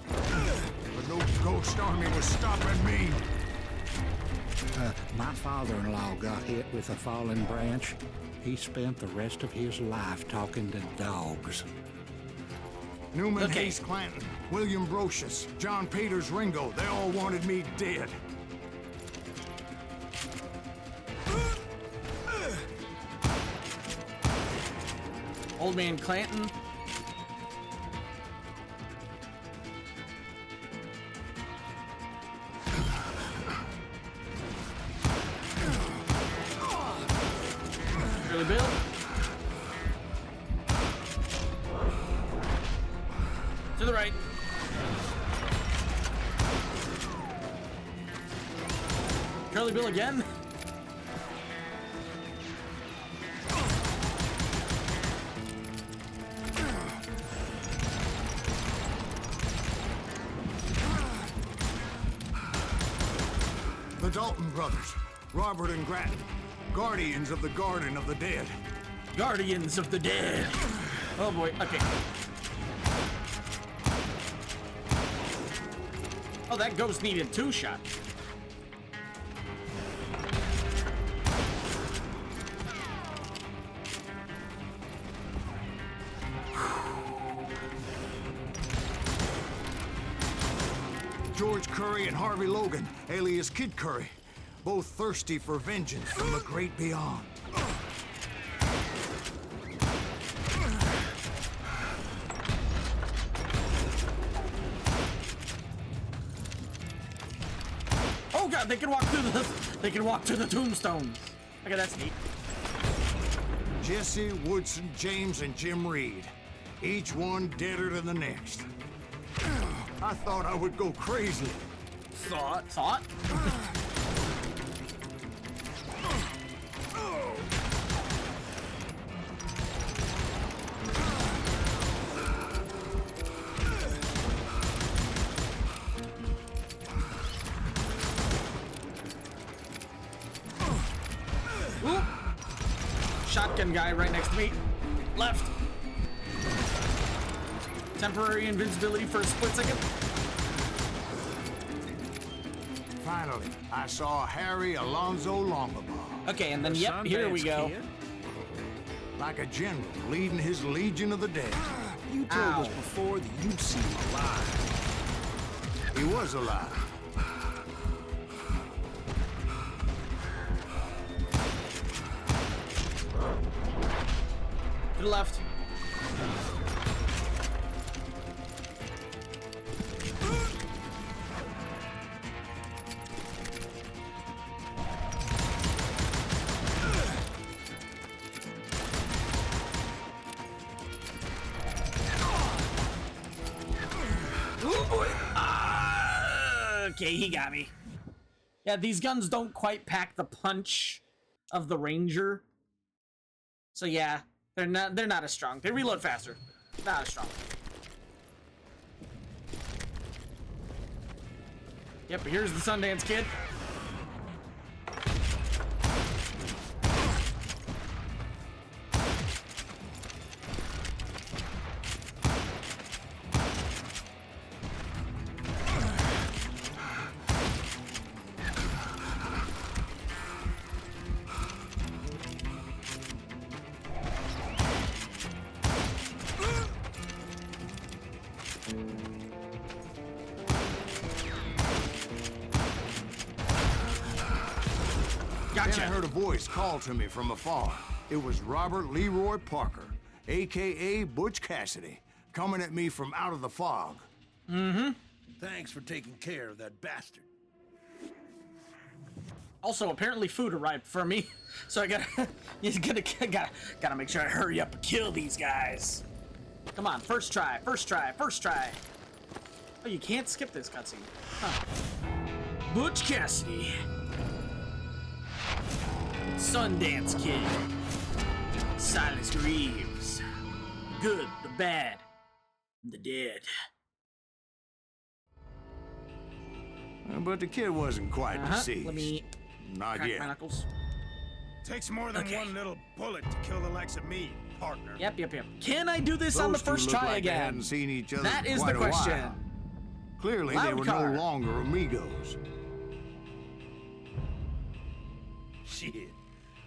Speaker 2: But no ghost army was stopping me.
Speaker 5: My father-in-law got hit with a fallen branch. He spent the rest of his life talking to dogs.
Speaker 2: Newman
Speaker 1: Okay.
Speaker 2: Hayes Clanton, William Brocious, John Peters Ringo, they all wanted me dead.
Speaker 1: Old Man Clanton. Curly Bill. To the right. Curly Bill again.
Speaker 2: The Dalton brothers, Robert and Grattan, guardians of the Garden of the Dead.
Speaker 1: Guardians of the Dead. Oh boy, okay. Oh, that ghost needed 2 shots.
Speaker 2: George Curry and Harvey Logan, alias Kid Curry, both thirsty for vengeance from the great beyond.
Speaker 1: Oh god, they can walk through the tombstones. Okay, that's neat.
Speaker 2: Jesse, Woodson, James, and Jim Reed, each one deader than the next. I thought I would go crazy.
Speaker 1: Thought? Funkin guy right next to me. Left. Temporary invincibility for a split second.
Speaker 2: Finally, I saw Harry Alonzo Longabaugh.
Speaker 1: Okay, and then, yep, here we go.
Speaker 2: Like a general leading his legion of the dead.
Speaker 3: You told us before that you'd see him alive.
Speaker 2: He was alive.
Speaker 1: To the left. Okay, he got me. Yeah, these guns don't quite pack the punch of the Ranger. So yeah, they're not as strong. They reload faster. Not as strong. Yep, here's the Sundance Kid.
Speaker 2: Then I heard a voice call to me from afar. It was Robert Leroy Parker, a.k.a. Butch Cassidy, coming at me from out of the fog.
Speaker 3: Mm-hmm. Thanks for taking care of that bastard.
Speaker 1: Also, apparently food arrived for me, so I gotta make sure I hurry up and kill these guys. Come on, first try, first try, first try. Oh, you can't skip this cutscene. Huh. Butch Cassidy. Sundance Kid. Silas Greaves. Good, the bad, the dead.
Speaker 2: But the kid wasn't quite deceased.
Speaker 1: Let me
Speaker 2: Not
Speaker 1: crack
Speaker 2: yet.
Speaker 1: my knuckles.
Speaker 6: Takes more than one little bullet to kill the likes of me, partner.
Speaker 1: Yep. Can I do this on the
Speaker 2: Those two
Speaker 1: first
Speaker 2: looked
Speaker 1: try
Speaker 2: like they
Speaker 1: again?
Speaker 2: hadn't seen each other
Speaker 1: That
Speaker 2: in
Speaker 1: is
Speaker 2: quite
Speaker 1: the
Speaker 2: a while.
Speaker 1: question.
Speaker 2: Clearly, they
Speaker 1: Loud
Speaker 2: were
Speaker 1: car.
Speaker 2: no longer amigos.
Speaker 3: Shit.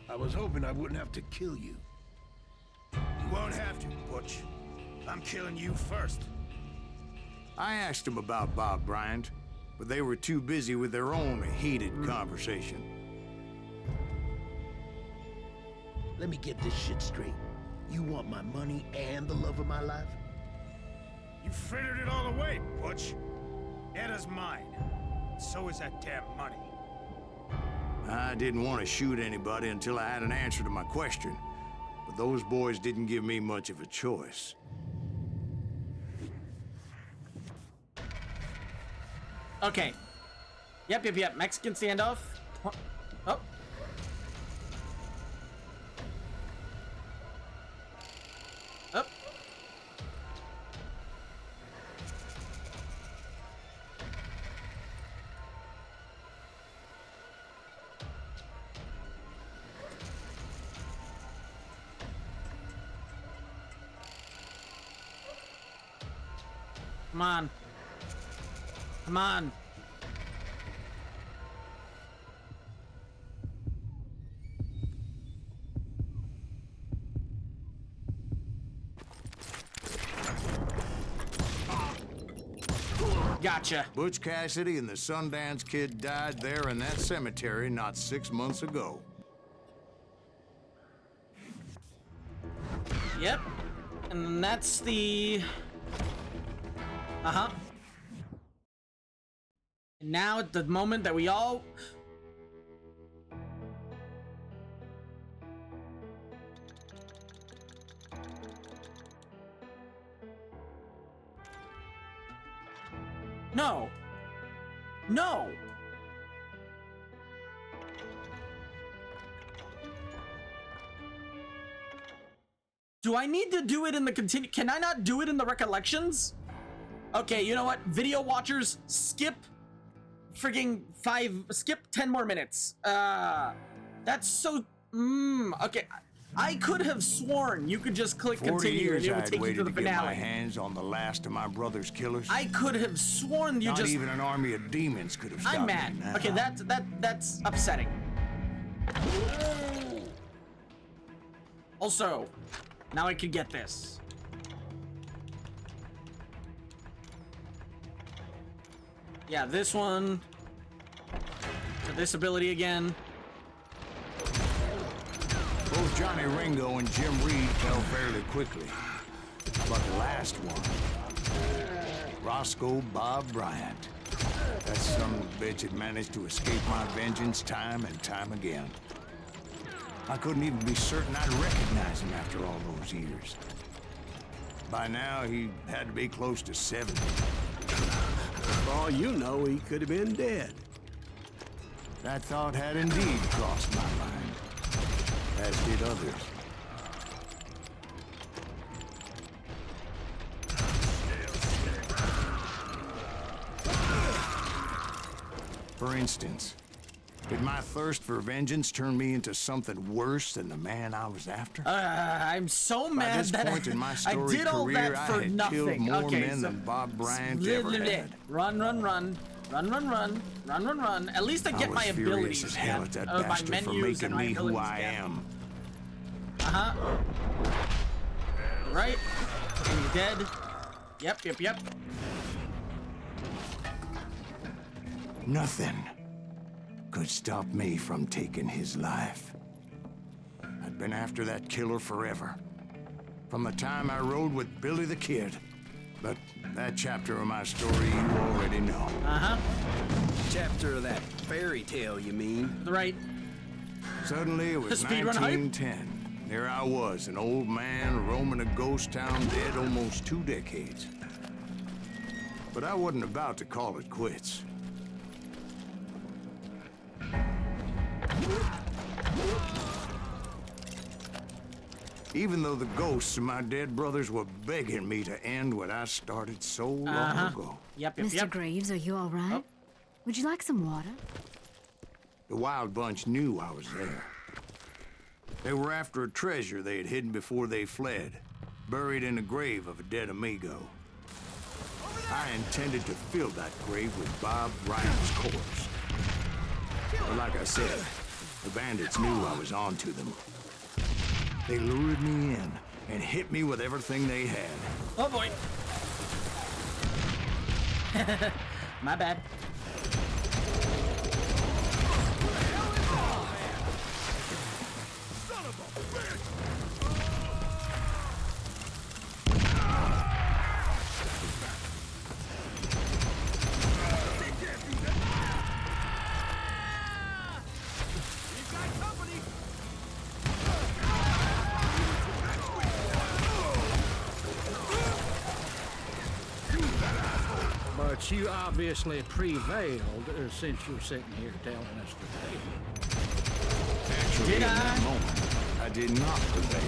Speaker 3: I was hoping I wouldn't have to kill you.
Speaker 6: You won't have to, Butch. I'm killing you first.
Speaker 2: I asked them about Bob Bryant, but they were too busy with their own heated conversation.
Speaker 3: Let me get this shit straight. You want my money and the love of my life?
Speaker 6: You frittered it all away, Butch. Etta's mine. So is that damn money.
Speaker 2: I didn't want to shoot anybody until I had an answer to my question, but those boys didn't give me much of a choice.
Speaker 1: Okay. Yep. Mexican standoff. Oh. Up. Come on. Come on. Gotcha.
Speaker 2: Butch Cassidy and the Sundance Kid died there in that cemetery not 6 months ago.
Speaker 1: Yep. And then that's the... Uh-huh. And now at the moment that we all... No. No. Do I need to do it in the continue? Can I not do it in the recollections? Okay, you know what? Video watchers, skip frigging skip 10 more minutes. That's so, okay. I could have sworn you could just click
Speaker 2: 40
Speaker 1: continue
Speaker 2: years
Speaker 1: and it
Speaker 2: I
Speaker 1: would
Speaker 2: had
Speaker 1: take you
Speaker 2: waited
Speaker 1: to the
Speaker 2: to get my
Speaker 1: finale.
Speaker 2: hands on the last of my brother's killers.
Speaker 1: I could have sworn you
Speaker 2: Not
Speaker 1: just.
Speaker 2: even an army of demons could have stopped
Speaker 1: I'm mad.
Speaker 2: me now.
Speaker 1: Okay, that's upsetting. Also, now I could get this. Yeah, this one. To this ability again.
Speaker 2: Both Johnny Ringo and Jim Reed fell fairly quickly. But the last one, Roscoe Bob Bryant. That son of a bitch had managed to escape my vengeance time and time again. I couldn't even be certain I'd recognize him after all those years. By now, he had to be close to 70.
Speaker 7: For all you know, he could have been dead.
Speaker 2: That thought had indeed crossed my mind, as did others. For instance, did my thirst for vengeance turn me into something worse than the man I was after?
Speaker 1: I'm so
Speaker 2: By
Speaker 1: mad
Speaker 2: this
Speaker 1: that
Speaker 2: point in my
Speaker 1: I
Speaker 2: storied
Speaker 1: did all
Speaker 2: career,
Speaker 1: that for
Speaker 2: I had
Speaker 1: nothing.
Speaker 2: killed more
Speaker 1: Okay,
Speaker 2: men
Speaker 1: so
Speaker 2: than Bob Bryant ever had.
Speaker 1: Run, run, run, run, run, run, run, run, run. At least I get
Speaker 2: I
Speaker 1: my
Speaker 2: was furious
Speaker 1: abilities.
Speaker 2: as hell
Speaker 1: man.
Speaker 2: at that
Speaker 1: My
Speaker 2: bastard for
Speaker 1: menus and
Speaker 2: making
Speaker 1: my
Speaker 2: me who
Speaker 1: abilities,
Speaker 2: I
Speaker 1: man.
Speaker 2: am.
Speaker 1: Right? And you're dead. Yep.
Speaker 2: Nothing could stop me from taking his life. I'd been after that killer forever. From the time I rode with Billy the Kid. But that chapter of my story you already know.
Speaker 7: Chapter of that fairy tale, you mean?
Speaker 1: Right.
Speaker 2: Suddenly it was
Speaker 1: Speedrun hype?
Speaker 2: 1910. There I was, an old man roaming a ghost town dead almost 2 decades. But I wasn't about to call it quits. Even though the ghosts of my dead brothers were begging me to end what I started so long ago.
Speaker 1: Yep.
Speaker 4: Mr. Greaves, are you all right?
Speaker 1: Oh.
Speaker 4: Would you like some water?
Speaker 2: The Wild Bunch knew I was there. They were after a treasure they had hidden before they fled, buried in a grave of a dead amigo. I intended to fill that grave with Bob Bryant's corpse. But like I said, the bandits knew I was on to them. They lured me in and hit me with everything they had.
Speaker 1: Oh boy. My bad.
Speaker 5: But you obviously prevailed since you're sitting here telling us the tale.
Speaker 2: Actually,
Speaker 1: Did
Speaker 2: in
Speaker 1: I?
Speaker 2: that moment, I did not prevail.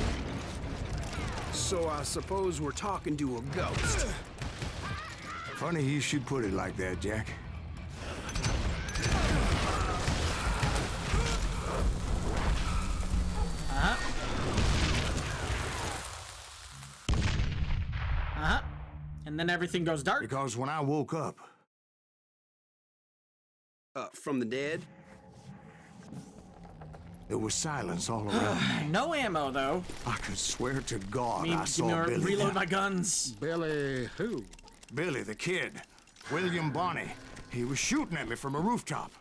Speaker 7: So I suppose we're talking to a ghost.
Speaker 2: Funny you should put it like that, Jack.
Speaker 1: And then everything goes dark.
Speaker 2: Because when I woke up,
Speaker 7: From the dead?
Speaker 2: there was silence all around me.
Speaker 1: No ammo though.
Speaker 2: I could swear to God I
Speaker 1: Give
Speaker 2: saw
Speaker 1: me
Speaker 2: Billy.
Speaker 1: reload
Speaker 2: then.
Speaker 1: my guns.
Speaker 5: Billy who?
Speaker 2: Billy the Kid. William Bonney. He was shooting at me from a rooftop.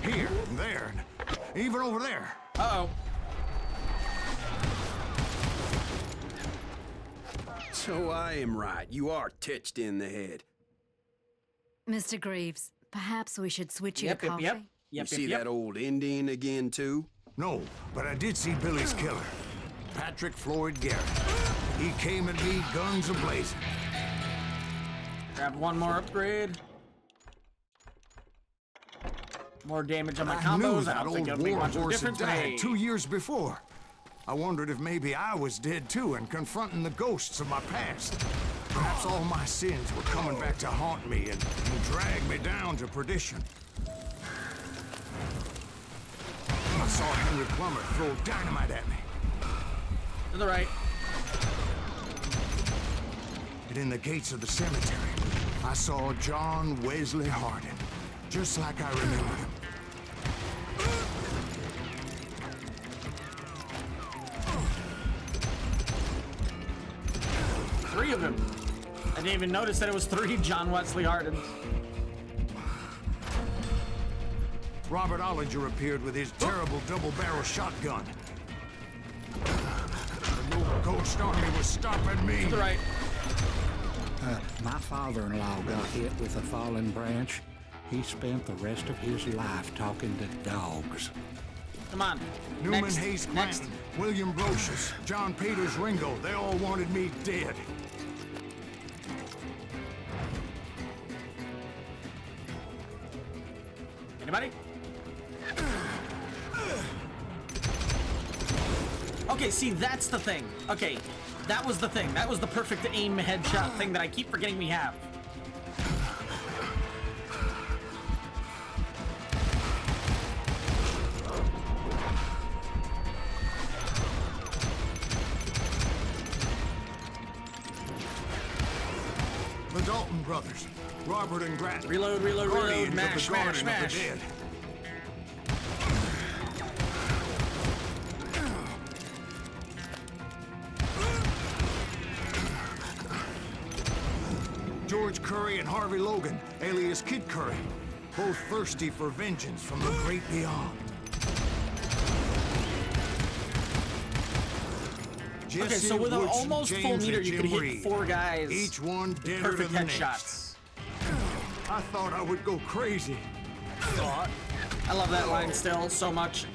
Speaker 2: Here and there, and even over there.
Speaker 1: Uh-oh.
Speaker 7: So I am right. You are touched in the head.
Speaker 4: Mr. Greaves, perhaps we should switch you to coffee?
Speaker 7: You see that old Indian again, too?
Speaker 2: No, but I did see Billy's killer, Patrick Floyd Garrett. He came at me guns a-blazing.
Speaker 1: Grab one more upgrade. More damage on my
Speaker 2: I knew
Speaker 1: combos. I
Speaker 2: that
Speaker 1: don't
Speaker 2: old
Speaker 1: think it'll make
Speaker 2: war
Speaker 1: much of a
Speaker 2: horse had
Speaker 1: difference, but hey.
Speaker 2: died 2 years before. I wondered if maybe I was dead too and confronting the ghosts of my past. Perhaps all my sins were coming back to haunt me and drag me down to perdition. I saw Henry Plummer throw dynamite at me.
Speaker 1: To the right.
Speaker 2: And in the gates of the cemetery, I saw John Wesley Hardin, just like I remember him.
Speaker 1: Three of him. I didn't even notice that it was 3 John Wesley Hardins.
Speaker 2: Robert Ollinger appeared with his terrible double-barrel shotgun. The little Ghost Army was stopping me.
Speaker 1: To the right.
Speaker 5: My father-in-law got hit with a fallen branch. He spent the rest of his life talking to dogs.
Speaker 1: Come on.
Speaker 2: Newman
Speaker 1: Next.
Speaker 2: Hayes
Speaker 1: Next.
Speaker 2: Clanton, William Brocious, John Peters Ringo, they all wanted me dead.
Speaker 1: Anybody? Okay, see, that's the thing. Okay, that was the thing. That was the perfect aim headshot thing that I keep forgetting we have.
Speaker 2: The Dalton brothers, Robert and Grant.
Speaker 1: Reload, reload,
Speaker 2: Guardians
Speaker 1: reload,
Speaker 2: of
Speaker 1: mash,
Speaker 2: the
Speaker 1: mash,
Speaker 2: Garden of the
Speaker 1: mash.
Speaker 2: Dead. George Curry and Harvey Logan, alias Kid Curry, both thirsty for vengeance from the great beyond.
Speaker 1: Okay,
Speaker 2: Jesse
Speaker 1: so with an
Speaker 2: Woodson,
Speaker 1: almost full
Speaker 2: James
Speaker 1: meter,
Speaker 2: and
Speaker 1: you could
Speaker 2: Jim
Speaker 1: hit
Speaker 2: Reed,
Speaker 1: 4 guys.
Speaker 2: each one deader
Speaker 1: Perfect
Speaker 2: than the next.
Speaker 1: headshots.
Speaker 2: I thought I would go crazy. Thought.
Speaker 1: I love that line still so much.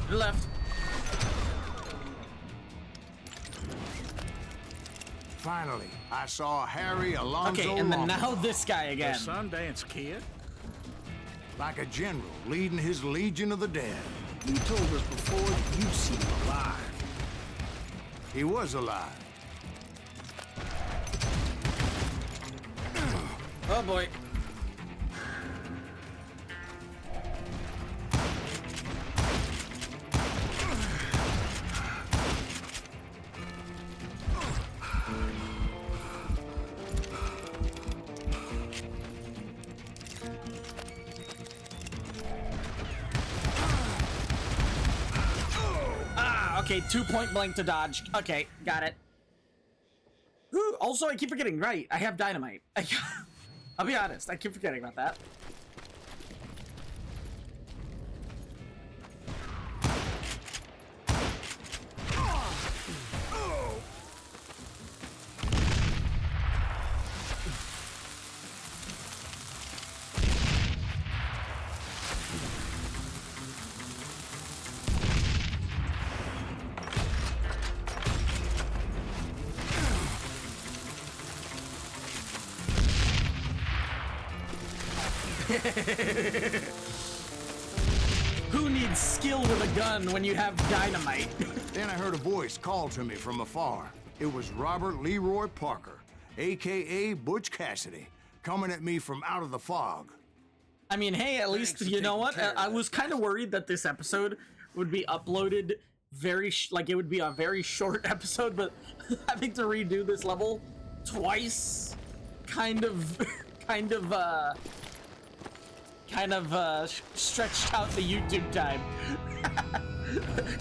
Speaker 1: To the left.
Speaker 2: Finally, I saw Harry Alonzo
Speaker 1: Okay, and then
Speaker 2: Longo,
Speaker 1: now this guy again.
Speaker 8: Sundance Kid?
Speaker 2: like a general leading his Legion of the Dead.
Speaker 3: You told us before that you see him alive.
Speaker 2: He was alive.
Speaker 1: Oh boy. Okay, 2 point blank to dodge. Okay, got it. Ooh, also, I keep forgetting, right, I have dynamite. I'll be honest, I keep forgetting about that. Who needs skill with a gun when you have dynamite?
Speaker 2: Then I heard a voice call to me from afar. It was Robert Leroy Parker, a.k.a. Butch Cassidy, coming at me from out of the fog.
Speaker 1: I mean, hey, at least, you know what? I was kind of worried that this episode would be uploaded very, like, it would be a very short episode, but having to redo this level twice kind of stretched out the YouTube time.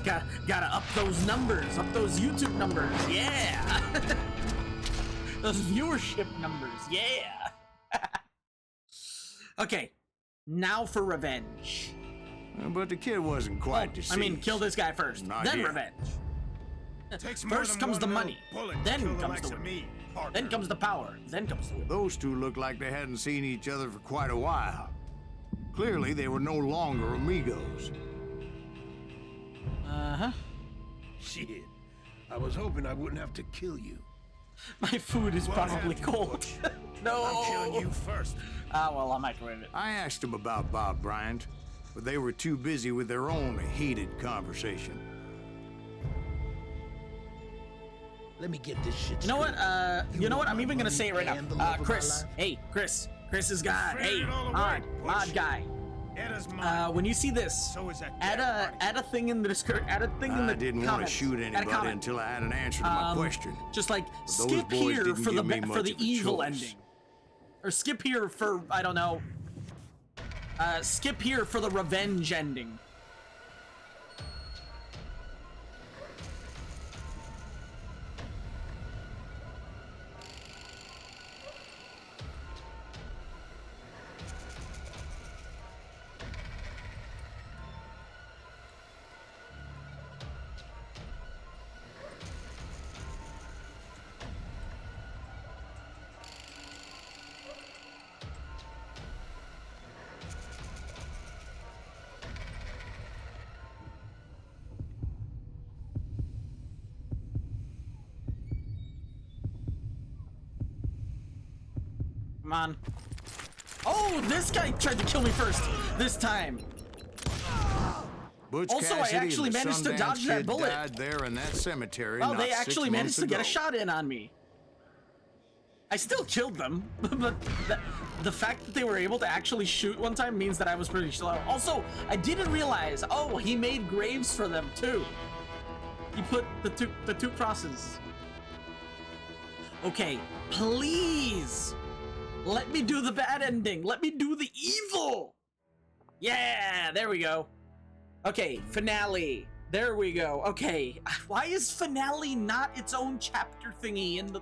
Speaker 1: Gotta up those numbers, up those YouTube numbers, yeah! Those viewership numbers, yeah! Okay, now for revenge.
Speaker 2: But the kid wasn't quite deceived.
Speaker 1: I mean, kill this guy first,
Speaker 2: Not
Speaker 1: then
Speaker 2: yet.
Speaker 1: revenge.
Speaker 6: Takes more
Speaker 1: First
Speaker 6: than
Speaker 1: comes
Speaker 6: one
Speaker 1: the
Speaker 6: little
Speaker 1: money,
Speaker 6: bullet to
Speaker 1: then
Speaker 6: kill the
Speaker 1: comes
Speaker 6: likes
Speaker 1: the
Speaker 6: of
Speaker 1: women.
Speaker 6: me, partner.
Speaker 1: Then comes the power, then comes the will.
Speaker 2: Those two looked like they hadn't seen each other for quite a while. Clearly, they were no longer amigos.
Speaker 1: Uh-huh.
Speaker 3: Shit. I was hoping I wouldn't have to kill you.
Speaker 1: My food is probably cold. No.
Speaker 6: I'm killing you first.
Speaker 1: Ah, well, I'll microwave it.
Speaker 2: I asked him about Bob Bryant, but they were too busy with their own heated conversation.
Speaker 3: Let me get this shit
Speaker 1: You know what?
Speaker 3: straight.
Speaker 1: You know what?
Speaker 3: want
Speaker 1: I'm
Speaker 3: my
Speaker 1: even gonna
Speaker 3: money
Speaker 1: say it right now.
Speaker 3: and the love of my
Speaker 1: Chris.
Speaker 3: life?
Speaker 1: Hey, Chris. Chris's guy.
Speaker 6: Figured
Speaker 1: Hey,
Speaker 6: it all away,
Speaker 1: odd
Speaker 6: Butch.
Speaker 1: guy.
Speaker 6: Eda's mine.
Speaker 1: When you see this,
Speaker 6: So is that
Speaker 1: add
Speaker 6: damn
Speaker 1: a thing in the description. Add a thing in the
Speaker 2: I didn't want to
Speaker 1: comments.
Speaker 2: shoot
Speaker 1: Add a
Speaker 2: anybody
Speaker 1: comment.
Speaker 2: until I had an answer to my question.
Speaker 1: Just like
Speaker 2: those
Speaker 1: skip
Speaker 2: boys
Speaker 1: here
Speaker 2: didn't
Speaker 1: for the
Speaker 2: give me
Speaker 1: for
Speaker 2: much
Speaker 1: the
Speaker 2: of a
Speaker 1: evil
Speaker 2: choice.
Speaker 1: ending, or skip here for I don't know. Skip here for the revenge ending. Come on. Oh, this guy tried to kill me first. This time.
Speaker 2: Butch
Speaker 1: Also, I
Speaker 2: Cassidy and
Speaker 1: actually
Speaker 2: the
Speaker 1: managed to
Speaker 2: Sundance
Speaker 1: dodge that
Speaker 2: Kid
Speaker 1: bullet.
Speaker 2: died there in that cemetery.
Speaker 1: Oh,
Speaker 2: not
Speaker 1: they
Speaker 2: 6
Speaker 1: actually managed
Speaker 2: months
Speaker 1: to get a
Speaker 2: ago.
Speaker 1: shot in on me. I still killed them, but the fact that they were able to actually shoot one time means that I was pretty slow. Also, I didn't realize, oh, he made graves for them too. He put the two crosses. Okay, please, let me do the bad ending. Let me do the evil. Yeah, there we go. Okay, finale. There we go. Okay, why is finale not its own chapter thingy in the...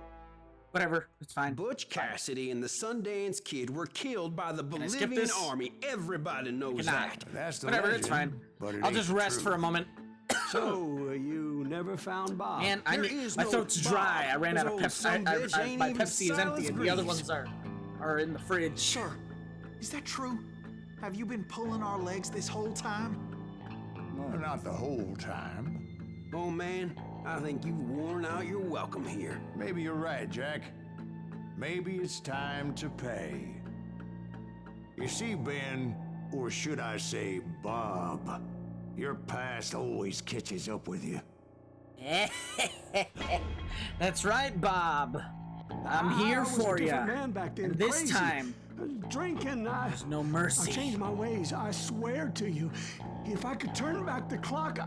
Speaker 1: Whatever, it's fine.
Speaker 7: Butch Cassidy and the Sundance Kid were killed by the
Speaker 1: I skip
Speaker 7: Bolivian
Speaker 1: this?
Speaker 7: army. Everybody knows
Speaker 1: Good night.
Speaker 7: that.
Speaker 2: That's the
Speaker 1: Whatever,
Speaker 2: legend,
Speaker 1: it's fine.
Speaker 2: but it
Speaker 1: I'll
Speaker 2: ain't
Speaker 1: just
Speaker 2: the
Speaker 1: rest
Speaker 2: truth.
Speaker 1: for a moment.
Speaker 7: So, you never found Bob?
Speaker 1: Man,
Speaker 7: There is
Speaker 1: my
Speaker 7: no
Speaker 1: throat's
Speaker 7: Bob.
Speaker 1: dry. I ran
Speaker 7: This
Speaker 1: out of
Speaker 7: old
Speaker 1: Pepsi.
Speaker 7: sumbitch ain't
Speaker 1: My
Speaker 7: even
Speaker 1: Pepsi is
Speaker 7: Silas
Speaker 1: empty, and the other
Speaker 7: Greaves.
Speaker 1: ones are in the fridge.
Speaker 8: Sir, is that true? Have you been pulling our legs this whole time?
Speaker 2: Well, not the whole time.
Speaker 7: Oh man, I think you've worn out your welcome here.
Speaker 2: Maybe you're right, Jack. Maybe it's time to pay. You see, Ben, or should I say Bob, your past always catches up with you.
Speaker 1: That's right, Bob. I'm
Speaker 9: I
Speaker 1: here
Speaker 9: was
Speaker 1: for
Speaker 9: a
Speaker 1: you.
Speaker 9: different man back then.
Speaker 1: And this
Speaker 9: crazy.
Speaker 1: time,
Speaker 9: Drinking,
Speaker 1: there's no
Speaker 9: I
Speaker 1: mercy.
Speaker 9: changed my ways. I swear to you. If I could turn back the clock,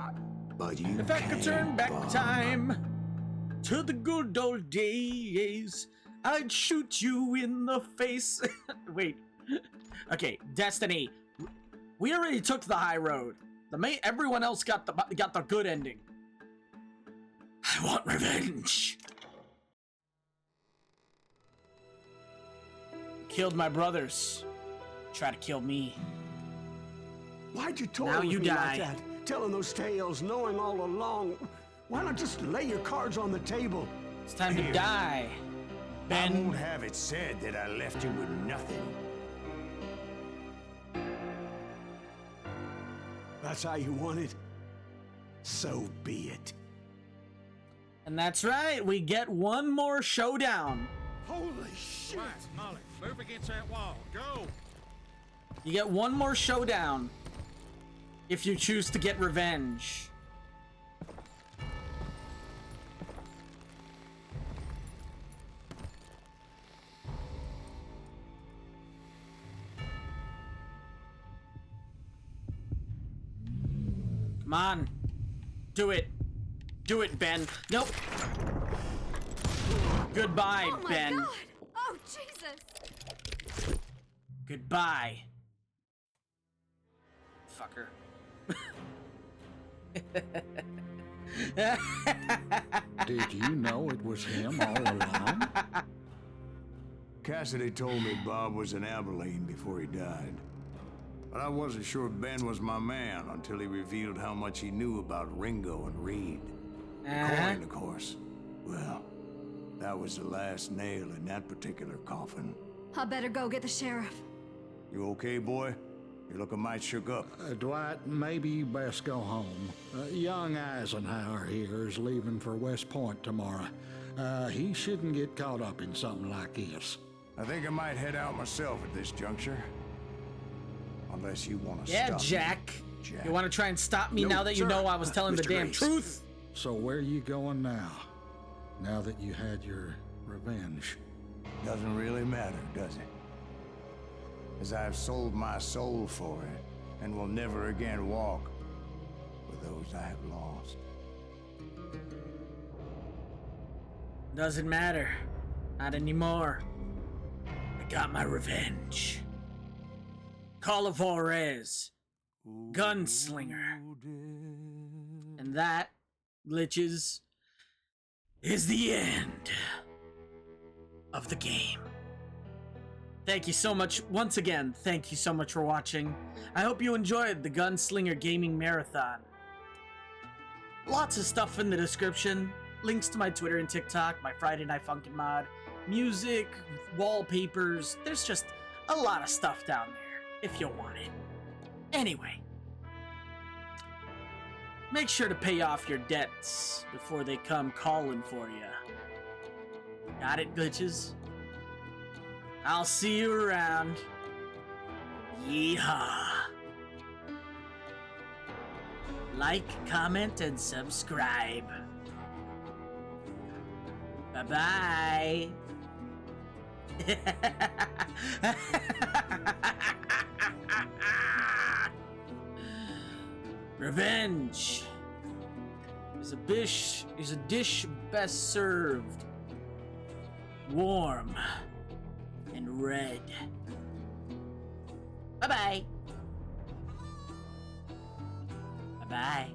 Speaker 2: But you
Speaker 1: If I could turn back
Speaker 2: Bob.
Speaker 1: time to the good old days, I'd shoot you in the face. Wait. Okay, Destiny. We already took the high road. Everyone else got the good ending. I want revenge. Killed my brothers. Try to kill me.
Speaker 9: why'd you toy
Speaker 1: Now
Speaker 9: with
Speaker 1: you
Speaker 9: me
Speaker 1: die.
Speaker 9: like that? Telling those tales, knowing all along. Why not just lay your cards on the table?
Speaker 1: It's time to die.
Speaker 2: I
Speaker 1: Ben.
Speaker 2: won't have it said that I left you with nothing.
Speaker 9: That's how you want it. So be it.
Speaker 1: And that's right, we get one more showdown.
Speaker 6: Holy shit! Molly, move against that wall. Go!
Speaker 1: You get one more showdown if you choose to get revenge. Come on. Do it. Do it, Ben. Nope. Goodbye,
Speaker 4: Oh my
Speaker 1: Ben.
Speaker 4: god! Oh, Jesus!
Speaker 1: Goodbye. Fucker.
Speaker 5: Did you know it was him all along?
Speaker 2: Cassidy told me Bob was in Abilene before he died. But I wasn't sure Ben was my man until he revealed how much he knew about Ringo and Reed. The coin, of course. Well, that was the last nail in that particular coffin.
Speaker 4: I better go get the sheriff.
Speaker 2: You okay, boy? You're looking mighty shook up.
Speaker 5: Dwight, maybe you best go home. Young Eisenhower here is leaving for West Point tomorrow. He shouldn't get caught up in something like this.
Speaker 2: I think I might head out myself at this juncture. Unless you want to
Speaker 1: Yeah,
Speaker 2: stop
Speaker 1: Jack.
Speaker 2: me, Jack.
Speaker 1: You want to try and stop me
Speaker 2: No,
Speaker 1: now that you
Speaker 2: sir.
Speaker 1: know I was telling the
Speaker 2: Mr.
Speaker 1: damn
Speaker 2: Graves.
Speaker 1: truth?
Speaker 5: So where you going now? Now that you had your revenge?
Speaker 2: Doesn't really matter, does it? As I've sold my soul for it, and will never again walk with those I have lost.
Speaker 1: Doesn't matter. Not anymore. I got my revenge. Call of Juarez. Gunslinger. And that, glitches, is the end of the game. Thank you so much, once again, thank you so much for watching. I hope you enjoyed the Gunslinger Gaming Marathon. Lots of stuff in the description. Links to my Twitter and TikTok, my Friday Night Funkin mod, music, wallpapers. There's just a lot of stuff down there, if you want it. Anyway, make sure to pay off your debts before they come calling for you. Got it, glitches? I'll see you around. Yeehaw. Like, comment, and subscribe. Bye-bye. Revenge is a dish best served warm and red. Bye-bye. Bye-bye.